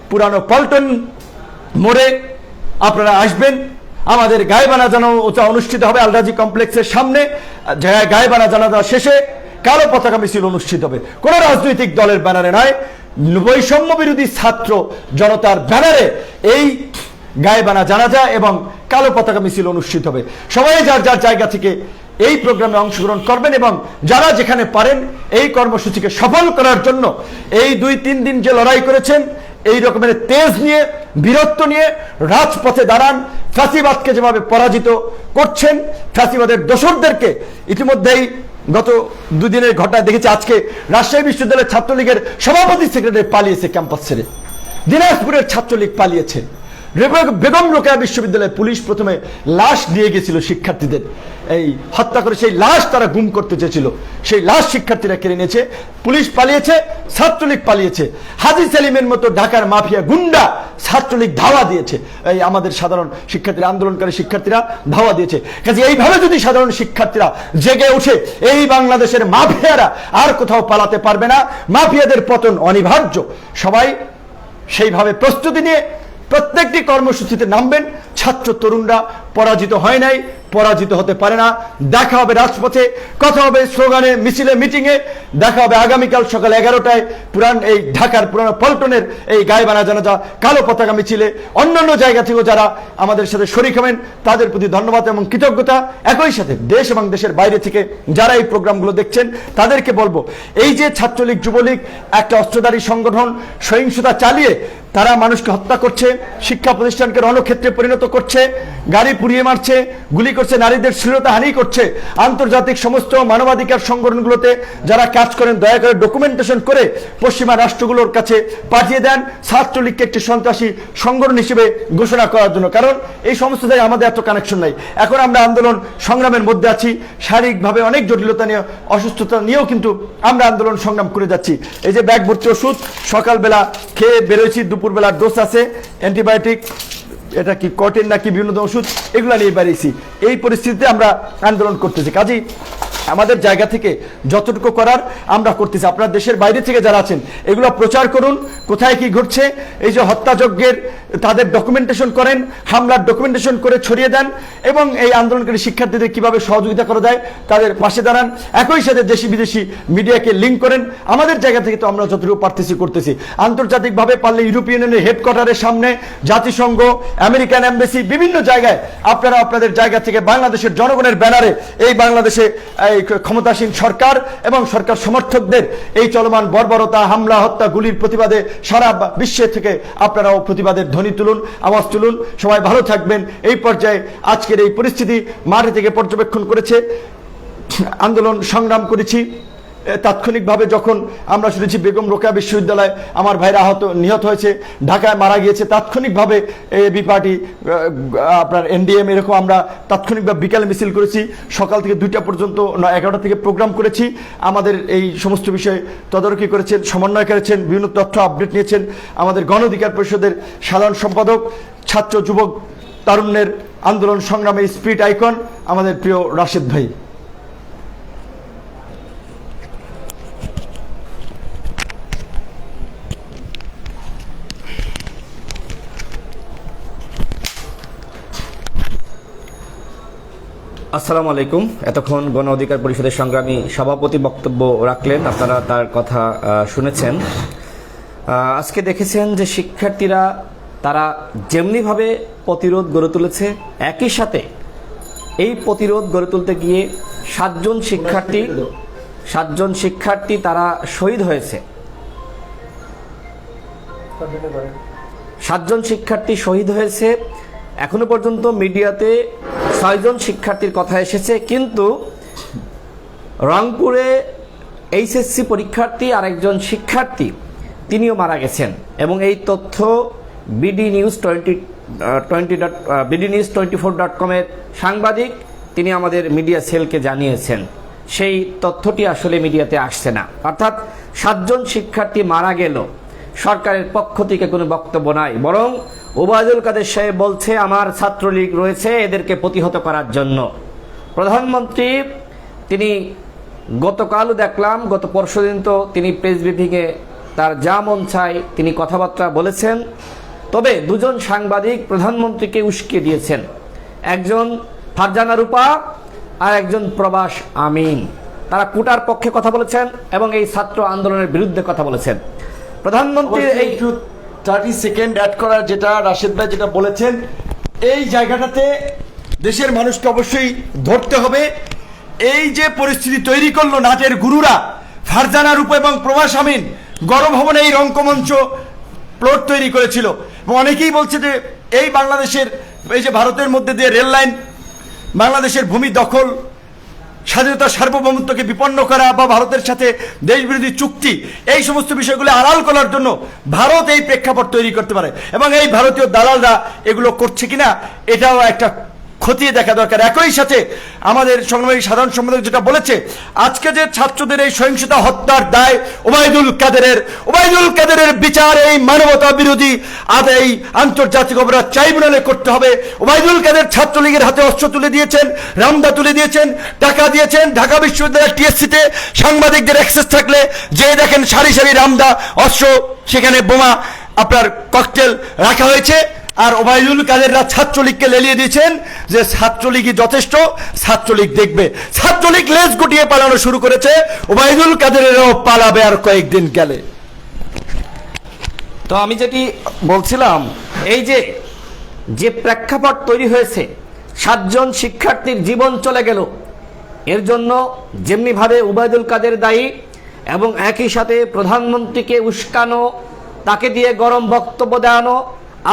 পুরানো পল্টন মোড়ে আপনারা আসবেন। আমাদের গায়েবানা জানাজা অনুষ্ঠিত হবে আলরাজি কমপ্লেক্সের সামনে। গায়েবানা জানাজা শেষে কালো পতাকা মিছিল অনুষ্ঠিত হবে, কোনো রাজনৈতিক দলের ব্যানারে নয়, বৈষম্য বিরোধী ছাত্র জনতার ব্যানারে এই গায়েবানা জানাজা এবং কালো পতাকা মিছিল অনুষ্ঠিত হবে। সবাই যার যার জায়গা থেকে এই প্রোগ্রামে অংশগ্রহণ করবেন এবং যারা যেখানে পারেন এই কর্মসূচিকে সফল করার জন্য এই 2-3 দিন যে লড়াই করেছেন, এই রকমের তেজ নিয়ে, বীরত্ব নিয়ে রাজপথে দাঁড়ান। ফ্যাসিবাদকে যেভাবে পরাজিত করছেন, ফ্যাসিবাদের দোসরদেরকে ইতিমধ্যেই গত 2 দিনের ঘটনায় দেখেছি। আজকে রাজশাহী বিশ্ববিদ্যালয়ের ছাত্রলীগের সভাপতি সেক্রেটারি পালিয়েছে ক্যাম্পাস ছেড়ে, দিনাজপুরের ছাত্রলীগ পালিয়েছে, বেগম রোকেয়া বিশ্ববিদ্যালয়ে পুলিশ প্রথমে লাশ নিয়ে গেছিল শিক্ষার্থীদের, এই হত্যা করে সেই লাশ তারা গুম করতে চেয়েছিল, সেই লাশ শিক্ষার্থীরা কেড়ে নিয়েছে, পুলিশ পালিয়েছে, ছাত্রলীগ পালিয়েছে। হাজী সেলিমের মতো ঢাকার মাফিয়া গুন্ডা ছাত্রলীগ ধাওয়া দিয়েছে, এই আমাদের সাধারণ শিক্ষার্থীরা, আন্দোলনকারী শিক্ষার্থীরা ধাওয়া দিয়েছে। কাজে এইভাবে যদি সাধারণ শিক্ষার্থীরা জেগে ওঠে, এই বাংলাদেশের মাফিয়ারা আর কোথাও পালাতে পারবে না। মাফিয়াদের পতন অনিবার্য। সবাই সেইভাবে প্রস্তুতি নিয়ে প্রত্যেকটি কর্মসূচিতে নামবেন। ছাত্র তরুণরা পরাজিত হয় নাই, পরাজিত হতে পারে না। দেখা হবে রাজপথে, কথা হবে স্লোগানে, মিছিলে, মিটিংয়ে। দেখা হবে আগামীকাল সকাল 11টায় এই ঢাকার পুরানো পল্টনের এই গায়েবানা জানাজা কালো পতাকা মিছিলে। অন্যান্য জায়গা থেকেও যারা আমাদের সাথে শরীক হবেন তাদের প্রতি ধন্যবাদ এবং কৃতজ্ঞতা। একই সাথে দেশ এবং দেশের বাইরে থেকে যারা এই প্রোগ্রামগুলো দেখছেন তাদেরকে বলবো, এই যে ছাত্রলীগ যুবলীগ একটা অস্ত্রধারী সংগঠন সহিংসতা চালিয়ে তারা মানুষকে হত্যা করছে, শিক্ষা প্রতিষ্ঠানকে রণক্ষেত্রে পরিণত করছে, গাড়ি পুড়িয়ে মারছে, গুলি করছে, নারীদের শ্লীলতাহানি করছে, আন্তর্জাতিক সমস্ত মানবাধিকার সংগঠনগুলোতে যারা কাজ করেন দয়া করে ডকুমেন্টেশন করে পশ্চিমা রাষ্ট্রগুলোর কাছে পাঠিয়ে দেন ছাত্রলীগকে একটি সন্ত্রাসী সংগঠন হিসেবে ঘোষণা করার জন্য। কারণ এই সমস্ত জায়গায় আমাদের এত কানেকশন নাই। এখন আমরা আন্দোলন সংগ্রামের মধ্যে আছি, শারীরিকভাবে অনেক জটিলতা নিয়ে, অসুস্থতা নিয়েও কিন্তু আমরা আন্দোলন সংগ্রাম করে যাচ্ছি। এই যে ব্যাগ ভর্তি ওষুধ সকালবেলা খেয়ে বেরোয়েছি, দুপুরবেলার ডোজ আছে, অ্যান্টিবায়োটিক, এটা কি কটেন নাকি বিভিন্ন ওষুধ, এগুলো নিয়ে বেরিয়েছি। এই পরিস্থিতিতে আমরা আন্দোলন করতেছি। কাজেই আমাদের জায়গা থেকে যতটুকু করার আমরা করতেছি। আপনার দেশের বাইরে থেকে যারা আছেন এগুলো প্রচার করুন, কোথায় কি ঘটছে। এই যে হত্যাযজ্ঞের তাদের ডকুমেন্টেশন করেন, হামলার ডকুমেন্টেশন করে ছড়িয়ে দেন এবং এই আন্দোলনকারী শিক্ষার্থীদের কিভাবে সহযোগিতা করা যায় তাদের পাশে দাঁড়ান। একই সাথে দেশি বিদেশি মিডিয়াকে লিঙ্ক করেন। আমাদের জায়গা থেকে তো আমরা যতটুকু পারতেছি করতেছি। আন্তর্জাতিকভাবে পারলে ইউরোপিয়ান ইউনিয়নের হেডকোয়ার্টারের সামনে, জাতিসংঘ, আমেরিকান এমবাসি, বিভিন্ন জায়গায় আপনারা আপনাদের জায়গা থেকে বাংলাদেশের জনগণের ব্যানারে এই বাংলাদেশে ক্ষমতাসীন সরকার এবং সরকার সমর্থকদের এই চলমান বর্বরতা, হামলা, হত্যা, গুলির প্রতিবাদে সারা বিশ্বের থেকে আপনারাও প্রতিবাদের ধ্বনি তুলুন, আওয়াজ তুলুন। সবাই ভালো থাকবেন। এই পর্যায়ে আজকের এই পরিস্থিতি মাঠে থেকে পর্যবেক্ষণ করেছে, আন্দোলন সংগ্রাম করেছি। তাৎক্ষণিকভাবে যখন আমরা শুনেছি বেগম রোকেয়া বিশ্ববিদ্যালয় আমার ভাইরা নিহত হয়েছে, ঢাকায় মারা গিয়েছে, তাৎক্ষণিকভাবে এবি পার্টি, আপনার এনডিএম, এরকম আমরা তাৎক্ষণিকভাবে বিকালে মিছিল করেছি। সকাল থেকে 2টা পর্যন্ত 11টা থেকে প্রোগ্রাম করেছি। আমাদের এই সমস্ত বিষয়ে তদারকি করেছেন, সমন্বয় করেছেন, বিভিন্ন তথ্য আপডেট নিয়েছেন আমাদের গণ অধিকার পরিষদের সাধারণ সম্পাদক, ছাত্র যুবক তারুণ্যের আন্দোলন সংগ্রামের স্পিরিট আইকন আমাদের প্রিয় রাশেদ ভাই। আসসালামু আলাইকুম। এতক্ষণ গণ অধিকার পরিষদের সংগ্রামী সভাপতি বক্তব্য রাখলেন, আপনারা তার কথা শুনেছেন। আজকে দেখেছেন যে শিক্ষার্থীরা তারা যেমনিভাবে প্রতিরোধ গড়ে তুলেছে, একই সাথে এই প্রতিরোধ গড়ে তুলতে গিয়ে সাতজন শিক্ষার্থী তারা শহীদ হয়েছে। 7 জন শিক্ষার্থী শহীদ হয়েছে। এখনো পর্যন্ত মিডিয়াতে 6 জন শিক্ষার্থীর কথা এসেছে, কিন্তু রংপুরে এইচএসসি পরীক্ষার্থী আরেকজন শিক্ষার্থী তিনিও মারা গেছেন, এবং এই তথ্য BDnews24.com এর সাংবাদিক তিনি আমাদের মিডিয়া সেলকে জানিয়েছেন। সেই তথ্যটি আসলে মিডিয়াতে আসছে না। অর্থাৎ 7 জন শিক্ষার্থী মারা গেল, সরকারের পক্ষ থেকে কোনো বক্তব্য নাই, বরং ওবায়দুল কাদের সাহেব বলছে আমার ছাত্রলীগ রয়েছে এদেরকে প্রতিহত করার জন্য। প্রধানমন্ত্রী তিনি গতকালও দেখলাম, গত পরশুদিন তো তিনি প্রেস ব্রিফিংয়ে তার যা মন চায় তিনি কথাবার্তা বলেছেন। তবে 2 জন সাংবাদিক প্রধানমন্ত্রীকে উস্কে দিয়েছেন, একজন ফারজানা রূপা আর একজন প্রবাস আমিন। তারা কোটার পক্ষে কথা বলেছেন এবং এই ছাত্র আন্দোলনের বিরুদ্ধে কথা বলেছেন। প্রধানমন্ত্রীর এই 30 সেকেন্ড অ্যাড করার, যেটা রাশেদ ভাই যেটা বলেছেন, এই জায়গাটাতে দেশের মানুষকে অবশ্যই ধরতে হবে। এই যে পরিস্থিতি তৈরি করলো নাটের গুরুরা, ফারজানা রূপ এবং প্রবাস আমিন গণভবনে এই রঙ্কমঞ্চ প্লট তৈরি করেছিল, এবং অনেকেই বলছে যে এই বাংলাদেশের, এই যে ভারতের মধ্যে দিয়ে রেল লাইন, বাংলাদেশের ভূমি দখল, স্বাধীনতা সার্বভৌমত্বকে বিপন্ন করা বা ভারতের সাথে দেশবিরোধী চুক্তি, এই সমস্ত বিষয়গুলো আড়াল করার জন্য ভারত এই প্রেক্ষাপট তৈরি করতে পারে, এবং এই ভারতীয় দালালরা এগুলো করছে কিনা এটাও একটা খতিয়ে দেখা দরকার। একই সাথে আমাদের সংগ্রামী সাধারণ সম্পাদক যেটা বলেছে, আজকে যে ছাত্রদের এই সহিংসতা হত্যার দায় ওবায়দুল কাদেরের বিচার এই মানবতা বিরোধী এই আন্তর্জাতিক অপরাধ ট্রাইব্যুনালে করতে হবে। ওবায়দুল কাদের ছাত্রলীগের হাতে অস্ত্র তুলে দিয়েছেন, রামদা তুলে দিয়েছেন, টাকা দিয়েছেন। ঢাকা বিশ্ববিদ্যালয়ের টিএসসিতে সাংবাদিকদের অ্যাক্সেস থাকলে যে দেখেন সারি সারি রামদা অস্ত্র, সেখানে বোমা আপনার ককটেল রাখা হয়েছে। আর ওবায়দুল কাদেররা ছাত্রলীগকে লেলিয়ে দিয়েছেন যে ছাত্রলীগই যথেষ্ট, ছাত্রলীগ দেখবে। ছাত্রলীগ লেজ গুটিয়ে পালানো শুরু করেছে, ওবায়দুল কাদেরেরও পালাবে আর কয়েকদিন গেলে। তো আমি যেটি বলছিলাম, এই যে প্রেক্ষাপট তৈরি হয়েছে, 7 জন শিক্ষার্থীর জীবন চলে গেল, এর জন্য যেমনিভাবে ওবায়দুল কাদের দায়ী, এবং একই সাথে প্রধানমন্ত্রীকে উস্কানো, তাকে দিয়ে গরম বক্তব্য দেওয়ানো,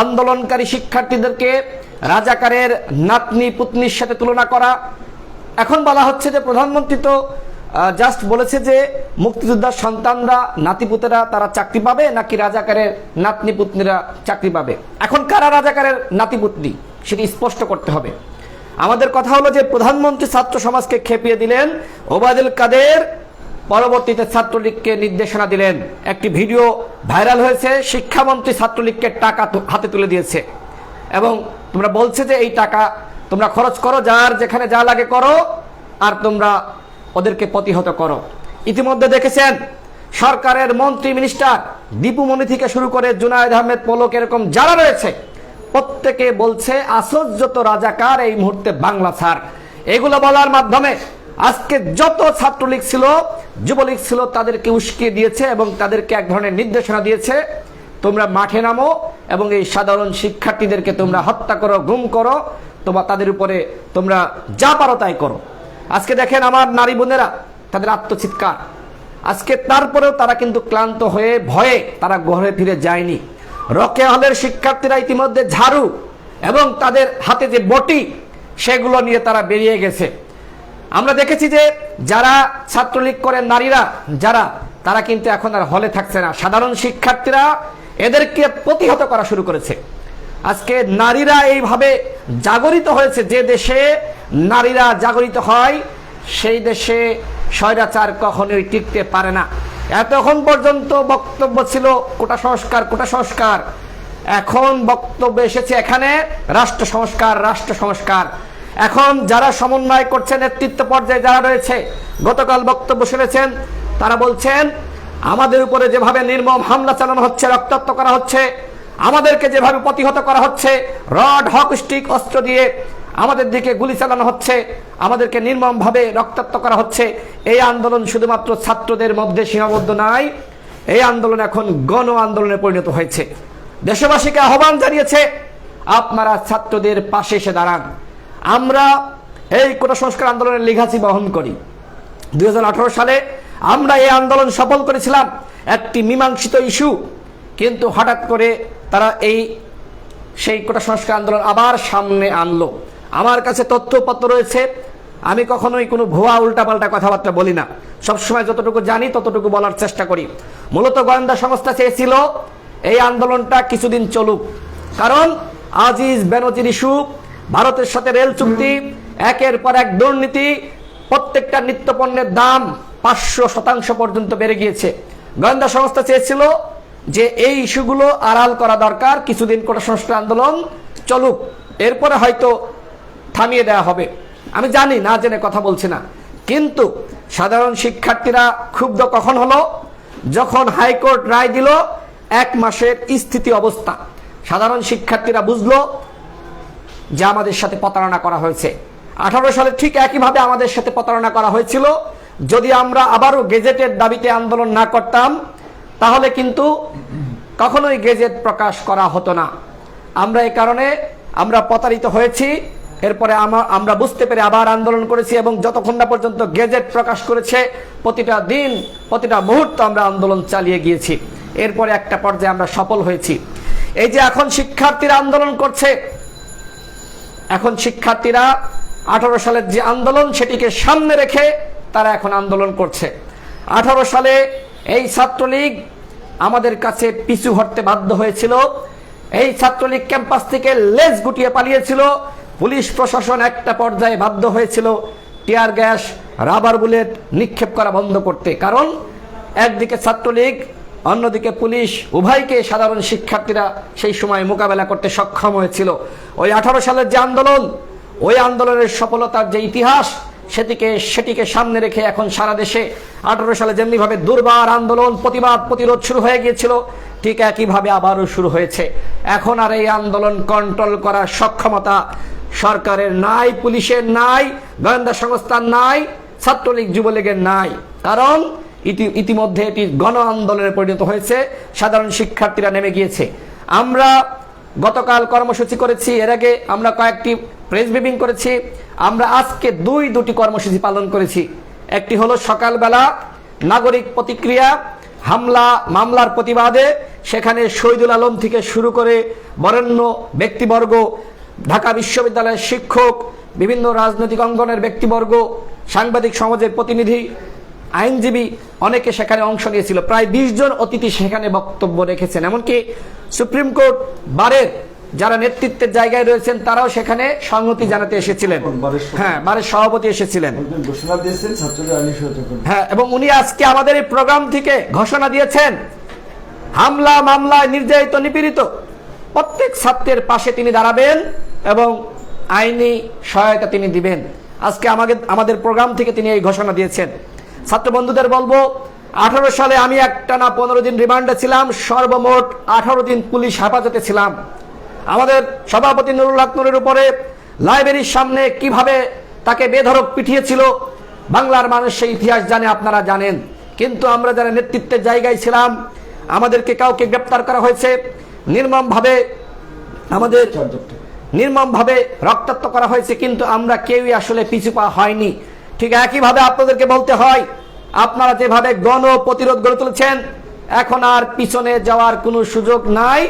আন্দোলনকারী শিক্ষার্থীদেরকে রাজাকারের নাতনি পুতনির সাথে তুলনা করা। এখন বলা হচ্ছে যে প্রধানমন্ত্রী তো জাস্ট বলেছে যে মুক্তিযোদ্ধার সন্তানরা, নাতিপুতেরা তারা চাকরি পাবে, নাকি রাজাকারের নাতনি পুতনিরা চাকরি পাবে। এখন কারা রাজাকারের নাতিপুতনি সেটি স্পষ্ট করতে হবে। আমাদের কথা হলো যে প্রধানমন্ত্রী ছাত্র সমাজকে খেপিয়ে দিলেন, ওবায়দুল কাদের পরবর্তীতে ছাত্রলীগকে নির্দেশনা দিলেন। একটি ভিডিও ভাইরাল হয়েছে, শিক্ষামন্ত্রী ছাত্রলীগকে টাকা হাতে তুলে দিয়েছে এবং তোমরা বলছে যে এই টাকা তোমরা খরচ করো, যার যেখানে যা লাগে করো, আর তোমরা ওদেরকে প্রতিহত করো। ইতিমধ্যে দেখেছেন সরকারের মন্ত্রী মিনিস্টার দীপু মনি থেকে শুরু করে জুনায়েদ আহমেদ পলক, এরকম যারা রয়েছে প্রত্যেকে বলছে আশ্চর্যত রাজাকার এই মুহূর্তে বাংলা ছাড়। এগুলো বলার মাধ্যমে আজকে যত ছাত্রলীগ ছিল, যুবলীগ ছিল, তাদেরকে উস্কিয়ে দিয়েছে এবং তাদেরকে এক ধরনের নির্দেশনা দিয়েছে, তোমরা মাঠে নামো এবং এই সাধারণ শিক্ষার্থীদেরকে তোমরা হত্যা করো, গুম করো, তোমরা তাদের উপরে তোমরা যা পারো তাই করো। আজকে দেখেন আমার নারী বোনেরা তাদের আত্মচিৎকার, আজকে তারপরেও তারা কিন্তু ক্লান্ত হয়ে ভয়ে তারা ঘরে ফিরে যায়নি। রকেয়া হলের শিক্ষার্থীরা ইতিমধ্যে ঝাড়ু এবং তাদের হাতে যে বটি সেগুলো নিয়ে তারা বেরিয়ে গেছে। আমরা দেখেছি যে যারা ছাত্রলীগ করে নারীরা যারা, তারা কিন্তু এখন আর হলে থাকছে না। সাধারণ শিক্ষার্থীরা এদেরকে প্রতিহত করা শুরু করেছে। আজকে নারীরা এইভাবে জাগরিত হয়েছে। যে দেশে নারীরা জাগরিত হয় সেই দেশে স্বৈরাচার কখনোই টিকতে পারে না। এতক্ষণ পর্যন্ত বক্তব্য ছিল কোটা সংস্কার, এখন বক্তব্য এসেছে এখানে রাষ্ট্র সংস্কার। এখন যারা সমন্বয় করছে, নেতৃত্ব পর্যায়ে যারা রয়েছে, গতকাল বক্তব্য শুনেছেন, তারা বলছেন আমাদের উপরে যেভাবে নির্মম হামলা চালানো হচ্ছে, রক্তাক্ত করা হচ্ছে, আমাদেরকে যেভাবে প্রতিহত করা হচ্ছে রড, হক স্টিক, অস্ত্র দিয়ে, আমাদের দিকে গুলি চালানো হচ্ছে, আমাদেরকে নির্মমভাবে রক্তাক্ত করা হচ্ছে। এই আন্দোলন শুধুমাত্র ছাত্রদের মধ্যে সীমাবদ্ধ নয়, এই আন্দোলন এখন গণ আন্দোলনে পরিণত হয়েছে। দেশবাসীকে আহ্বান জানিয়েছে, আপনারা ছাত্রদের পাশে এসে দাঁড়ান। আমরা এই কোটা সংস্কার আন্দোলনের লিগাসি বহন করি। 2018 সালে আমরা এই আন্দোলন সফল করেছিলাম, একটি মীমাংসিত ইস্যু, কিন্তু হঠাৎ করে তারা সেই কোটা সংস্কার আন্দোলন আবার সামনে আনলো। আমার কাছে তথ্যপত্র রয়েছে, আমি কখনোই কোনো ভুয়া উল্টাপাল্টা কথাবার্তা বলি না, সবসময় যতটুকু জানি ততটুকু বলার চেষ্টা করি। মূলত গোয়েন্দা সংস্থা চেয়েছিল এই আন্দোলনটা কিছুদিন চলুক, কারণ আজিজ বেনজির ইস্যু, ভারতের সাথে রেল চুক্তি, একের পর এক দুর্নীতি, প্রত্যেকটা নিত্যপণ্যের দাম 500% পর্যন্ত বেড়ে গিয়েছে। গোয়েন্দা সংস্থা চেয়েছিল যে এই ইস্যুগুলো আড়াল করা দরকার, কিছুদিন কোটা সংস্কার আন্দোলন চলুক, এরপরে হয়তো থামিয়ে দেওয়া হবে। আমি জানি, না জেনে কথা বলছি না, কিন্তু সাধারণ শিক্ষার্থীরা ক্ষুব্ধ কখন হলো? যখন হাইকোর্ট রায় দিল 1 মাসের স্থিতি অবস্থা। সাধারণ শিক্ষার্থীরা বুঝলো যে আমাদের সাথে প্রতারণা করা হয়েছে। 18 সালে ঠিক একইভাবে আমাদের সাথে প্রতারণা করা হয়েছিল। যদি আমরা আবারও গেজেটের দাবিতে আন্দোলন না করতাম, তাহলে কিন্তু কখনোই গেজেট প্রকাশ করা হতো না। আমরা এই কারণে আমরা প্রতারিত হয়েছি। এরপরে আমরা বুঝতে পেরে আবার আন্দোলন করেছি, এবং যতক্ষণ না পর্যন্ত গেজেট প্রকাশ করেছে প্রতিটা দিন, প্রতিটা মুহূর্ত আমরা আন্দোলন চালিয়ে গিয়েছি। এরপরে একটা পর্যায়ে আমরা সফল হয়েছি। এই যে এখন শিক্ষার্থীরা আন্দোলন করছে, এখন শিক্ষার্থীরা 18 সালের যে আন্দোলন সেটিকে সামনে রেখে তারা এখন আন্দোলন করছে। 18 সালে এই ছাত্রলীগ আমাদের কাছে পিছু হটতে বাধ্য হয়েছিল। এই ছাত্রলীগ ক্যাম্পাস থেকে লেজ গুটিয়ে পালিয়েছিল। পুলিশ প্রশাসন একটা পর্যায়ে বাধ্য হয়েছিল টিয়ার গ্যাস, রাবার বুলেট নিক্ষেপ করা বন্ধ করতে, কারণ একদিকে ছাত্রলীগ, অন্যদিকে পুলিশ, উভয়কে সাধারণ শিক্ষার্থীরা সেই সময় মোকাবেলা করতে সক্ষম হয়েছিল। ওই 18 সালের যে আন্দোলন, ওই আন্দোলনের সফলতার যে ইতিহাস, সেটিকে সামনে রেখে এখন সারা দেশে 18 সালে যেমনিভাবে দুর্বার আন্দোলন, প্রতিবাদ, প্রতিরোধ শুরু হয়ে গিয়েছিল, ঠিক একইভাবে আবারও শুরু হয়েছে। এখন আর এই আন্দোলন কন্ট্রোল করার সক্ষমতা সরকারের নাই, পুলিশের নাই, গোয়েন্দা সংস্থার নাই, ছাত্রলীগ যুবলীগের নাই, কারণ ইতিমধ্যে এটি গণ আন্দোলনে পরিণত হয়েছে। সাধারণ শিক্ষার্থীরা নেমে গিয়েছে। আমরা গতকাল কর্মসূচি করেছি, এর আগে আমরা কয়েকটি প্রেস ব্রিফিং করেছি। আমরা আজকে দুটি কর্মসূচি পালন করেছি। একটি হলো সকালবেলা নাগরিক প্রতিক্রিয়া, মামলার প্রতিবাদে, সেখানে শহীদুল আলম থেকে শুরু করে বরেণ্য ব্যক্তিবর্গ, ঢাকা বিশ্ববিদ্যালয়ের শিক্ষক, বিভিন্ন রাজনৈতিক অঙ্গনের ব্যক্তিবর্গ, সাংবাদিক সমাজের প্রতিনিধি, আইনজীবী, অনেকে সেখানে অংশ নিয়েছিল। প্রায় 20 জন অতিথি সেখানে বক্তব্য রেখেছেন। এমনকি সুপ্রিম কোর্ট বারের যারা নেতৃত্বের জায়গায় রয়েছেন তারাও সেখানে সংহতি জানাতে এসেছিলেন। হ্যাঁ, বারের সভাপতি এসেছিলেন। হ্যাঁ, এবং উনি আজকে আমাদের এই প্রোগ্রাম থেকে ঘোষণা দিয়েছেন, হামলা, মামলায় নির্যাতিত, নিপীড়িত প্রত্যেক ছাত্রের পাশে তিনি দাঁড়াবেন এবং আইনি সহায়তা তিনি দিবেন। আজকে আমাদের প্রোগ্রাম থেকে তিনি এই ঘোষণা দিয়েছেন। ছাত্র বন্ধুদের বলবো, 18 সালে আমি একটানা 15 দিন রিমান্ডে ছিলাম, সর্বমোট 18 দিন পুলিশ হেফাজতে ছিলাম। আমাদের সভাপতি নুরুল হক নুরের উপরে লাইব্রেরির সামনে কিভাবে তাকে বেধড়ক পিটিয়েছিল, বাংলার মানুষ সেই ইতিহাস জানে, আপনারা জানেন। কিন্তু আমরা যারা নেতৃত্বের জায়গায় ছিলাম, আমাদেরকে কাউকে গ্রেপ্তার করা হয়েছে, নির্মমভাবে রক্তাক্ত করা হয়েছে, কিন্তু আমরা কেউই আসলে পিছু পা হয়নি। ঠিক একইভাবে আপনাদেরকে বলতে হয়, আপনারা যেভাবে গণ প্রতিরোধ গড়ে তুলেছেন, এখন আর পিছনে যাওয়ার কোনো সুযোগ নাই।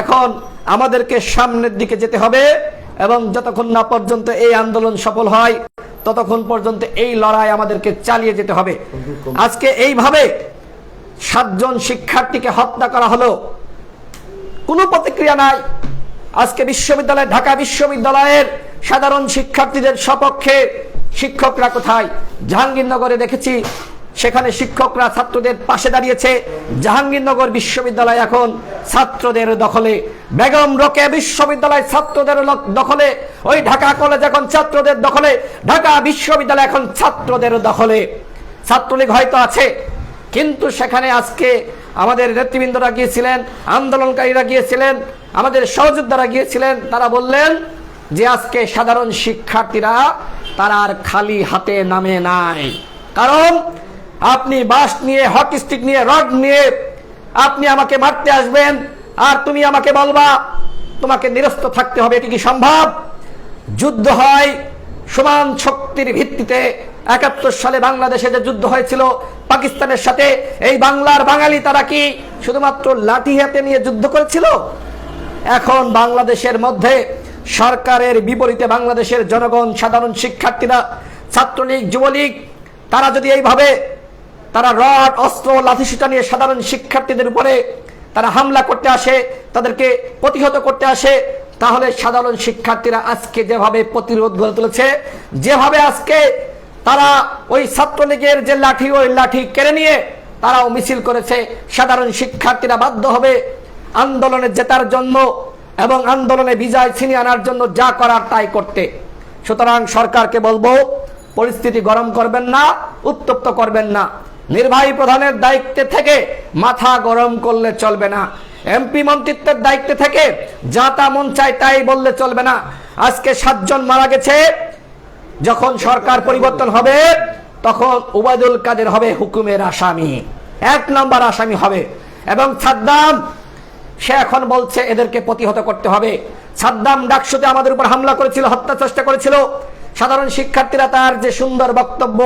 এখন আমাদেরকে সামনের দিকে যেতে হবে, এবং যতক্ষণ না পর্যন্ত এই আন্দোলন সফল হয় ততক্ষণ পর্যন্ত এই লড়াই আমাদেরকে চালিয়ে যেতে হবে। আজকে এইভাবে 7 জন শিক্ষার্থীকে হত্যা করা হলো, কোনো প্রতিক্রিয়া নাই। আজকে ঢাকা বিশ্ববিদ্যালয়ের সাধারণ শিক্ষার্থীদের সপক্ষে শিক্ষকরা কোথায়? জাহাঙ্গীরনগরে দেখেছি, সেখানে শিক্ষকরা ছাত্রদের পাশে দাঁড়িয়েছে। জাহাঙ্গীরনগর বিশ্ববিদ্যালয় এখন ছাত্রদের দখলে, বেগম রোকেয়া বিশ্ববিদ্যালয় ছাত্রদের দখলে, ওই ঢাকা কলেজ এখন ছাত্রদের দখলে, ঢাকা বিশ্ববিদ্যালয় এখন ছাত্রদের দখলে। ছাত্রলীগ হয়তো আছে, কিন্তু সেখানে আজকে আমাদের নেতৃবৃন্দরা গিয়েছিলেন, আন্দোলনকারীরা গিয়েছিলেন, আমাদের সহযোদ্ধারা গিয়েছিলেন, তারা বললেন যে আজকে সাধারণ শিক্ষার্থীরা তারা আর খালি হাতে নামে নাই। কারণ আপনি বাঁশ নিয়ে, হকি স্টিক নিয়ে, রড নিয়ে আপনি আমাকে মারতে আসবেন, আর তুমি আমাকে বলবা তোমাকে নিরস্ত থাকতে হবে। এটি কি সম্ভব? যুদ্ধ হয় সমান শক্তির ভিত্তিতে। ৭১ সালে বাংলাদেশে যে যুদ্ধ হয়েছিল পাকিস্তানের সাথে, এই বাংলার বাঙালি তারা কি শুধুমাত্র লাঠি হাতে নিয়ে যুদ্ধ করেছিল? এখন বাংলাদেশের মধ্যে সরকারের বিপরীতে বাংলাদেশের জনগণ, সাধারণ শিক্ষার্থীরা, ছাত্রলীগ, যুবলীগ, তারা যদি এইভাবে তারা রড, অস্ত্র, লাঠিসোঁটা নিয়ে সাধারণ শিক্ষার্থীদের উপরে তারা হামলা করতে আসে, তাদেরকে প্রতিহত করতে আসে, তাহলে সাধারণ শিক্ষার্থীরা আজকে যেভাবে প্রতিরোধ গড়ে তুলেছে, যেভাবে আজকে তারা ওই ছাত্রলীগের যে লাঠি, ওই লাঠি কেড়ে নিয়ে তারাও মিছিল করেছে, সাধারণ শিক্ষার্থীরা বাধ্য হবে আন্দোলনে জেতার জন্য এবং আন্দোলনে বিজয় ছিনিয়ে আনার জন্য যা করার তাই করতে। সুতরাং সরকারকে বলবো, পরিস্থিতি গরম করবেন না, উত্তপ্ত করবেন না। নির্বাহী প্রধানের দায়িত্বে থেকে মাথা গরম করলে চলবে না। এমপি মন্ত্রিত্বের দায়িত্বে থেকে যা তা মন চায় তাই বললে চলবে না। আজকে 7 জন মারা গেছে, যখন সরকার পরিবর্তন হবে তখন ওবায়দুল কাদের হবে হুকুমের আসামি, 1 নম্বর আসামি হবে। এবং সাদ্দাম, সে এখন বলছে এদেরকে প্রতিহত করতে হবে। সাদ্দাম ডাকসুতে আমাদের উপর হামলা করেছিল, হত্যা চেষ্টা করেছিল। সাধারণ শিক্ষার্থীরা তার যে সুন্দর বক্তব্য,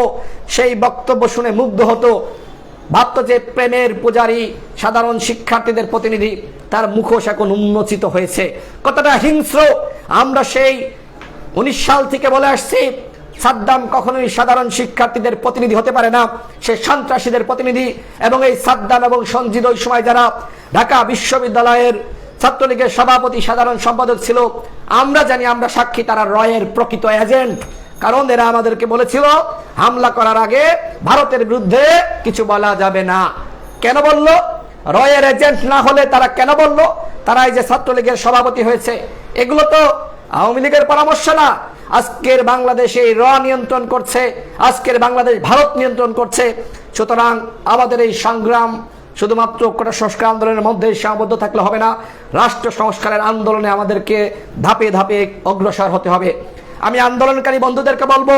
সেই বক্তব্য শুনে মুগ্ধ হতো, ভাবত যে প্রেমের পূজারী সাধারণ শিক্ষার্থীদের প্রতিনিধি, তার মুখোশ এখন উন্মোচিত হয়েছে। কতটা হিংস্র! আমরা সেই 19 সাল থেকে বলে আসছি, সাদ্দাম কখনোই সাধারণ শিক্ষার্থীদের প্রতিনিধি হতে পারে না, সে সন্ত্রাসীদের প্রতিনিধি। এবং এই সাদ্দাম এবং সঞ্জিদ ওই সময় যারা ঢাকা বিশ্ববিদ্যালয়ের ছাত্রলীগের সভাপতি, সাধারণ সম্পাদক ছিল, আমরা জানি, আমরা সাক্ষী, তারা রয়ের প্রকৃত এজেন্ট। কারণ এরা আমাদেরকে বলেছিল হামলা করার আগে ভারতের বিরুদ্ধে কিছু বলা যাবে না। কেন বলল? রয়ের এজেন্ট না হলে তারা কেন বলল তারা এই যে ছাত্রলীগের সভাপতি হয়েছে? এগুলো তো আওয়ামী লীগের পরামর্শ না। আজকের বাংলাদেশে র নিয়ন্ত্রণ করছে, আজকের বাংলাদেশ ভারত নিয়ন্ত্রণ করছে। সুতরাং আমাদের এই সংগ্রাম শুধুমাত্র কোটা সংস্কার আন্দোলনের মধ্যে সীমাবদ্ধ থাকলে হবে না। রাষ্ট্র সংস্কারের আন্দোলনে আমাদেরকে ধাপে ধাপে অগ্রসর হতে হবে। আমি আন্দোলনকারী বন্ধুদেরকে বলবো,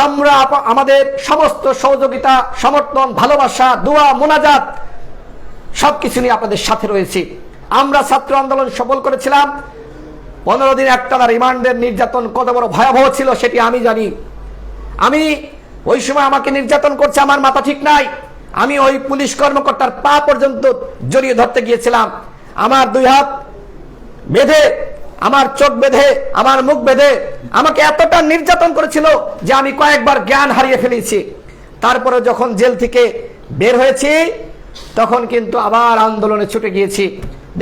আমরা আমাদের সমস্ত সহযোগিতা, সমর্থন, ভালোবাসা, দোয়া, মোনাজাত সবকিছু নিয়ে আপনাদের সাথে রয়েছি। আমরা ছাত্র আন্দোলন সফল করেছিলাম। 15 দিন একটানা রিমান্ডের নির্যাতন কত বড় ভয়াবহ ছিল সেটি আমি জানি। আমি ওই সময় আমাকে নির্যাতন করছে, আমার মাথা ঠিক নাই। আমি ওই পুলিশ কর্মকর্তার পা পর্যন্ত জড়িয়ে ধরতে গিয়েছিলাম। আমার 2 হাত বেঁধে, আমার চোখ বেঁধে, আমার মুখ বেঁধে আমাকে এতটা নির্যাতন করেছিল যে আমি কয়েকবার জ্ঞান হারিয়ে ফেলেছি। তারপরে যখন জেল থেকে বের হয়েছি তখন কিন্তু আবার আন্দোলনে ছুটে গিয়েছি।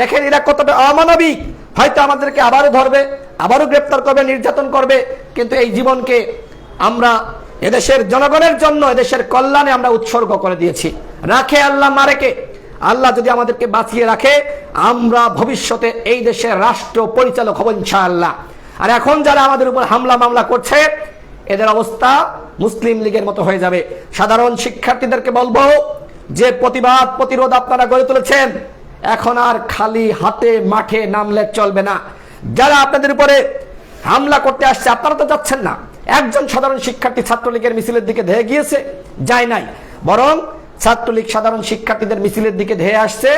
দেখেন এরা কতটা অমানবিক। হয়তো আমাদেরকে আবারও ধরবে, আবারও গ্রেপ্তার করবে, নির্যাতন করবে, কিন্তু এই জীবনকে আমরা এদেশের জনগণের জন্য, এদেশের কল্যাণে আমরা উৎসর্গ করে দিয়েছি। রাখে আল্লাহ না রেখে, আল্লাহ যদি আমাদেরকে বাঁচিয়ে রাখে, আমরা ভবিষ্যতে এই দেশের রাষ্ট্র পরিচালক হব ইনশাআল্লাহ। আর এখন যারা আমাদের উপর হামলা মামলা করছে, এদের অবস্থা মুসলিম লীগের মতো হয়ে যাবে। সাধারণ শিক্ষার্থীদেরকে বলবো, যে প্রতিবাদ, প্রতিরোধ আপনারা গড়ে তুলেছেন, এখন আর খালি হাতে মাঠে নামলে চলবে না। যারা আপনাদের উপরে হামলা করতে আসছে, আপনারা তো যাচ্ছেন না। একজন সাধারণ শিক্ষার্থী ছাত্রলীগের মিছিলের দিকে ধেয়ে গিয়েছে? যায় নাই। বরং ছাত্রলীগ সাধারণ শিক্ষার্থীদের মিছিলের দিকে ধেয়ে আসছে